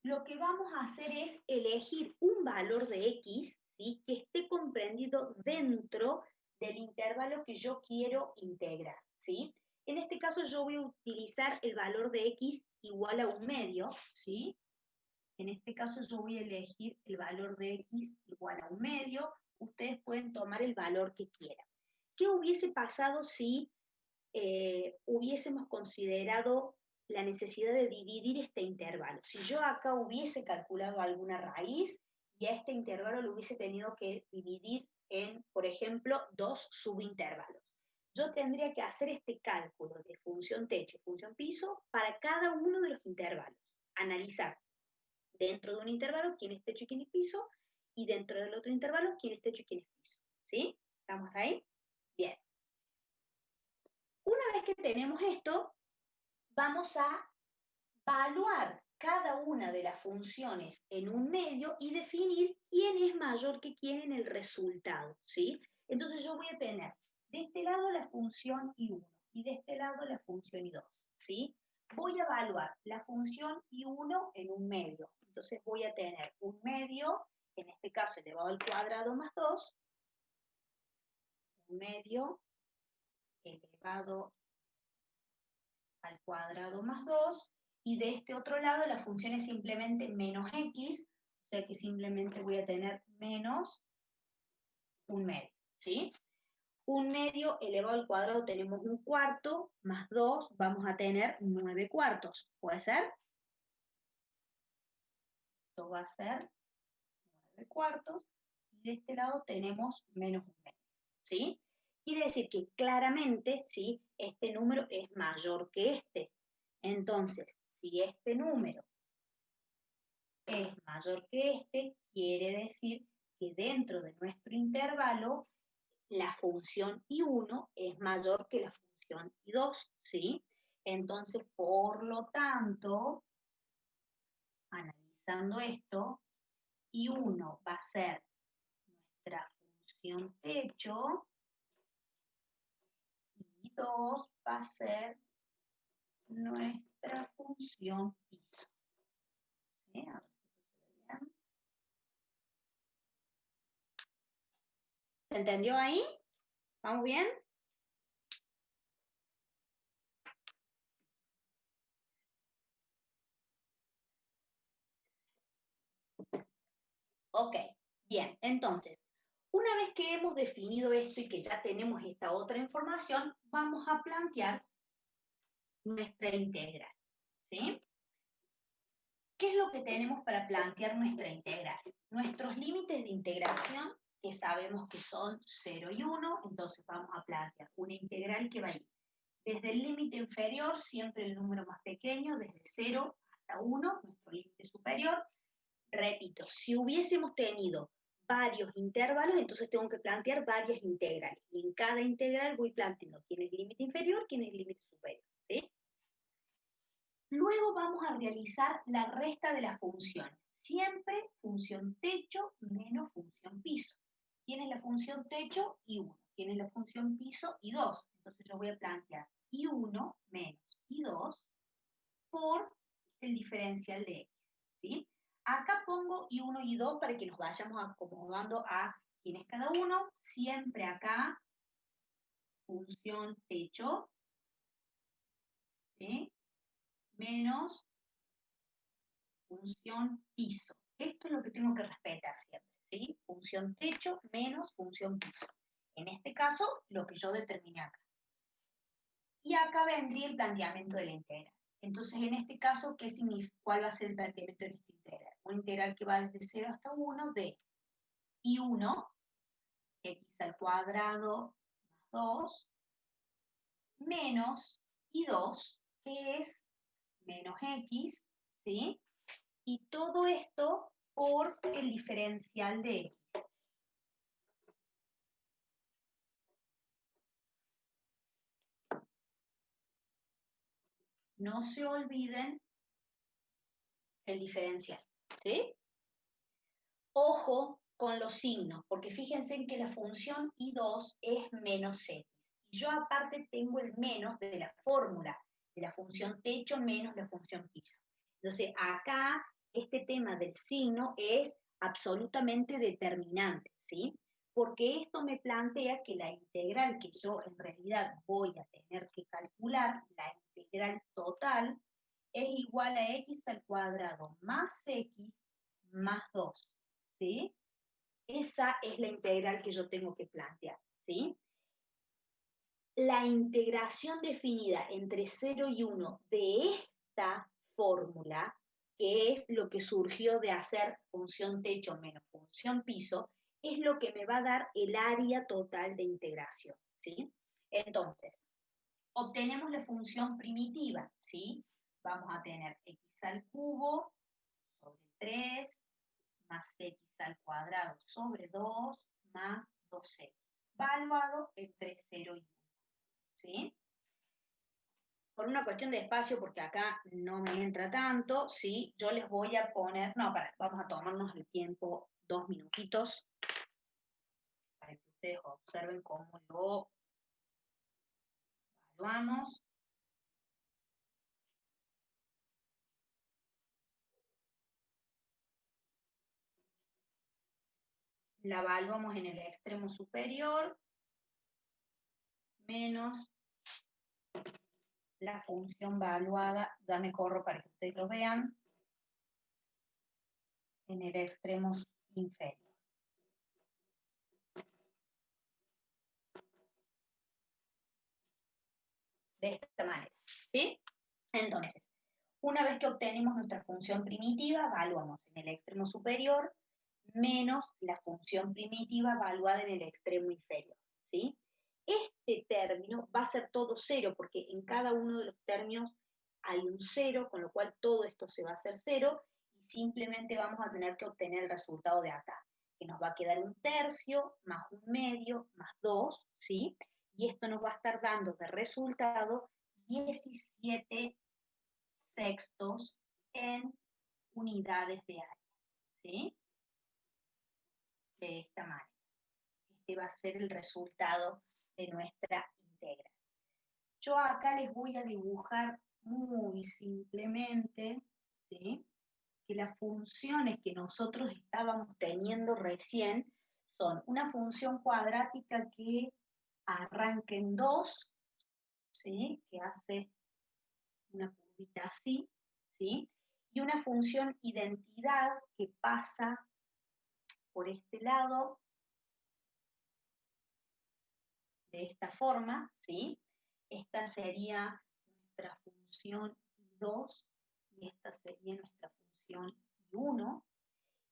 Lo que vamos a hacer es elegir un valor de x, ¿sí? Que esté comprendido dentro del intervalo que yo quiero integrar, ¿sí? En este caso yo voy a utilizar el valor de x igual a 1/2, ¿sí? En este caso yo voy a elegir el valor de x igual a 1/2. Ustedes pueden tomar el valor que quieran. ¿Qué hubiese pasado si hubiésemos considerado la necesidad de dividir este intervalo? Si yo acá hubiese calculado alguna raíz y a este intervalo lo hubiese tenido que dividir en, por ejemplo, dos subintervalos. Yo tendría que hacer este cálculo de función techo y función piso para cada uno de los intervalos. Analizar dentro de un intervalo quién es techo y quién es piso, y dentro del otro intervalo quién es techo y quién es piso. ¿Sí? ¿Estamos ahí? Bien. Una vez que tenemos esto, vamos a evaluar cada una de las funciones en un medio y definir quién es mayor que quién en el resultado, ¿sí? Entonces yo voy a tener de este lado la función I1 y de este lado la función I2, ¿sí? Voy a evaluar la función I1 en un medio. Entonces voy a tener un medio, en este caso elevado al cuadrado más 2, un medio elevado al cuadrado más 2, y de este otro lado la función es simplemente menos x, o sea que simplemente voy a tener menos un medio, ¿sí? Un medio elevado al cuadrado tenemos un cuarto, más 2 vamos a tener 9 cuartos, ¿puede ser? Esto va a ser 9 cuartos, y de este lado tenemos menos un medio, ¿sí? Quiere decir que claramente, ¿sí? Este número es mayor que este. Entonces, si este número es mayor que este, quiere decir que dentro de nuestro intervalo la función I1 es mayor que la función I2, ¿sí? Entonces, por lo tanto, analizando esto, I1 va a ser nuestra función techo y I2 va a ser nuestra función piso. ¿Sí? A ver si esto se ve bien. ¿Se entendió ahí? ¿Vamos bien? Ok, bien. Entonces, Una vez que hemos definido esto y que ya tenemos esta otra información, vamos a plantear nuestra integral, ¿sí? ¿Qué es lo que tenemos para plantear nuestra integral? Nuestros límites de integración, que sabemos que son 0 y 1, entonces vamos a plantear una integral que va a ir desde el límite inferior, siempre el número más pequeño, desde 0 hasta 1, nuestro límite superior. Repito, si hubiésemos tenido varios intervalos, entonces tengo que plantear varias integrales. Y en cada integral voy planteando quién es el límite inferior, quién es el límite superior, ¿sí? Luego vamos a realizar la resta de las funciones. Siempre función techo menos función piso. ¿Quién es la función techo? I1. ¿Quién es la función piso? I2. Entonces yo voy a plantear I1 menos I2 por el diferencial de X, ¿sí? Acá pongo I1 y I2 para que nos vayamos acomodando a quién es cada uno. Siempre acá, función techo, ¿sí? Menos función piso. Esto es lo que tengo que respetar siempre, ¿sí? Función techo menos función piso. En este caso, lo que yo determiné acá. Y acá vendría el planteamiento de la integral. Entonces, en este caso, ¿qué significa? ¿Cuál va a ser el planteamiento de esta integral? Una integral que va desde 0 hasta 1 de I1, x al cuadrado más 2, menos I2, que es menos x, ¿sí? Y todo esto por el diferencial de x. No se olviden el diferencial, ¿sí? Ojo con los signos, porque fíjense en que la función I2 es menos x. Y yo aparte tengo el menos de la fórmula de la función techo menos la función piso. Entonces acá este tema del signo es absolutamente determinante, ¿sí? Porque esto me plantea que la integral que yo en realidad voy a tener que calcular, la integral total, es igual a x al cuadrado más x más 2, ¿sí? Esa es la integral que yo tengo que plantear, ¿sí? La integración definida entre 0 y 1 de esta fórmula, que es lo que surgió de hacer función techo menos función piso, es lo que me va a dar el área total de integración, ¿sí? Entonces, obtenemos la función primitiva, ¿sí? Vamos a tener x al cubo sobre 3 más x al cuadrado sobre 2 más 2x, valuado entre 0 y 1, ¿sí? Por una cuestión de espacio, porque acá no me entra tanto, ¿sí? Yo les voy a poner, no, vamos a tomarnos el tiempo 2 minutitos para que ustedes observen cómo lo evaluamos. La evaluamos en el extremo superior menos la función valuada, ya me corro para que ustedes lo vean, en el extremo inferior. De esta manera, ¿sí? Entonces, una vez que obtenemos nuestra función primitiva, evaluamos en el extremo superior menos la función primitiva evaluada en el extremo inferior, ¿sí? Este término va a ser todo cero, porque en cada uno de los términos hay un cero, con lo cual todo esto se va a hacer cero, y simplemente vamos a tener que obtener el resultado de acá, que nos va a quedar un tercio, más un medio, más 2, ¿sí? Y esto nos va a estar dando de resultado 17 sextos en unidades de área, ¿sí? De esta manera. Este va a ser el resultado de nuestra integral. Yo acá les voy a dibujar muy simplemente, ¿sí? Que las funciones que nosotros estábamos teniendo recién son una función cuadrática que arranca en 2, ¿sí? Que hace una curvita así, ¿sí? Y una función identidad que pasa por este lado de esta forma, ¿sí? Esta sería nuestra función I2 y esta sería nuestra función I1.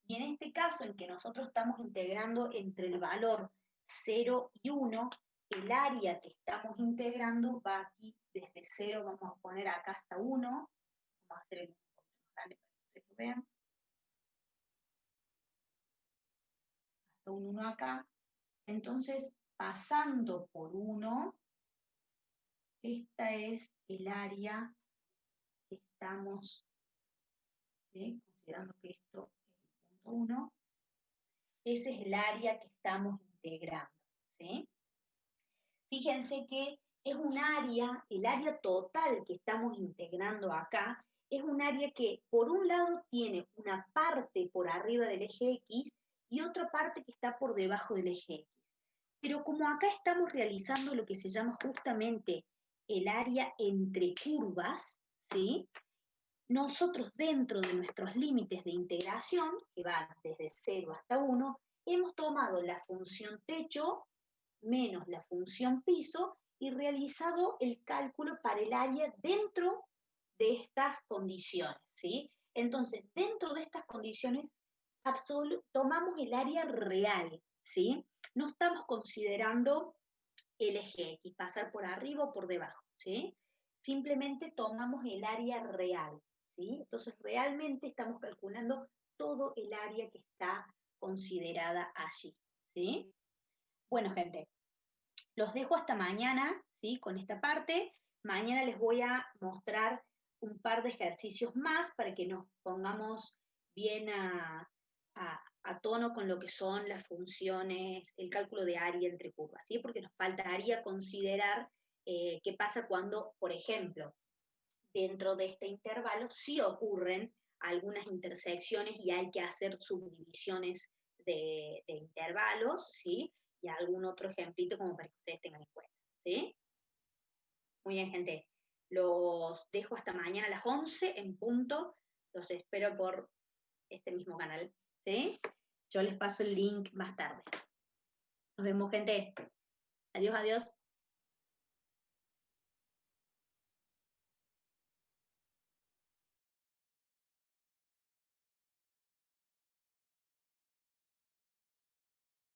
Y en este caso en que nosotros estamos integrando entre el valor 0 y 1, el área que estamos integrando va aquí desde 0, vamos a poner acá hasta 1, vamos a hacer el un poquito más grande para que ustedes lo vean, hasta un 1 acá. Entonces, pasando por 1, esta es el área que estamos, ¿sí? Considerando que esto es el punto 1, ese es el área que estamos integrando, ¿sí? Fíjense que es un área, el área total que estamos integrando acá, es un área que por un lado tiene una parte por arriba del eje X y otra parte que está por debajo del eje X. Pero como acá estamos realizando lo que se llama justamente el área entre curvas, ¿sí? Nosotros dentro de nuestros límites de integración, que van desde 0 hasta 1, hemos tomado la función techo menos la función piso y realizado el cálculo para el área dentro de estas condiciones, ¿sí? Entonces, dentro de estas condiciones, tomamos el área real, ¿sí? No estamos considerando el eje X, pasar por arriba o por debajo, ¿sí? Simplemente tomamos el área real, ¿sí? Entonces, realmente estamos calculando todo el área que está considerada allí, ¿sí? Bueno, gente, los dejo hasta mañana, ¿sí? Con esta parte. Mañana les voy a mostrar un par de ejercicios más para que nos pongamos bien a tono con lo que son las funciones, el cálculo de área entre curvas, ¿sí? Porque nos faltaría considerar qué pasa cuando, por ejemplo, dentro de este intervalo sí ocurren algunas intersecciones y hay que hacer subdivisiones de intervalos, ¿sí? Y algún otro ejemplito como para que ustedes tengan en cuenta, ¿sí? Muy bien, gente. Los dejo hasta mañana a las 11 en punto. Los espero por este mismo canal, ¿sí? Yo les paso el link más tarde. Nos vemos, gente. Adiós, adiós.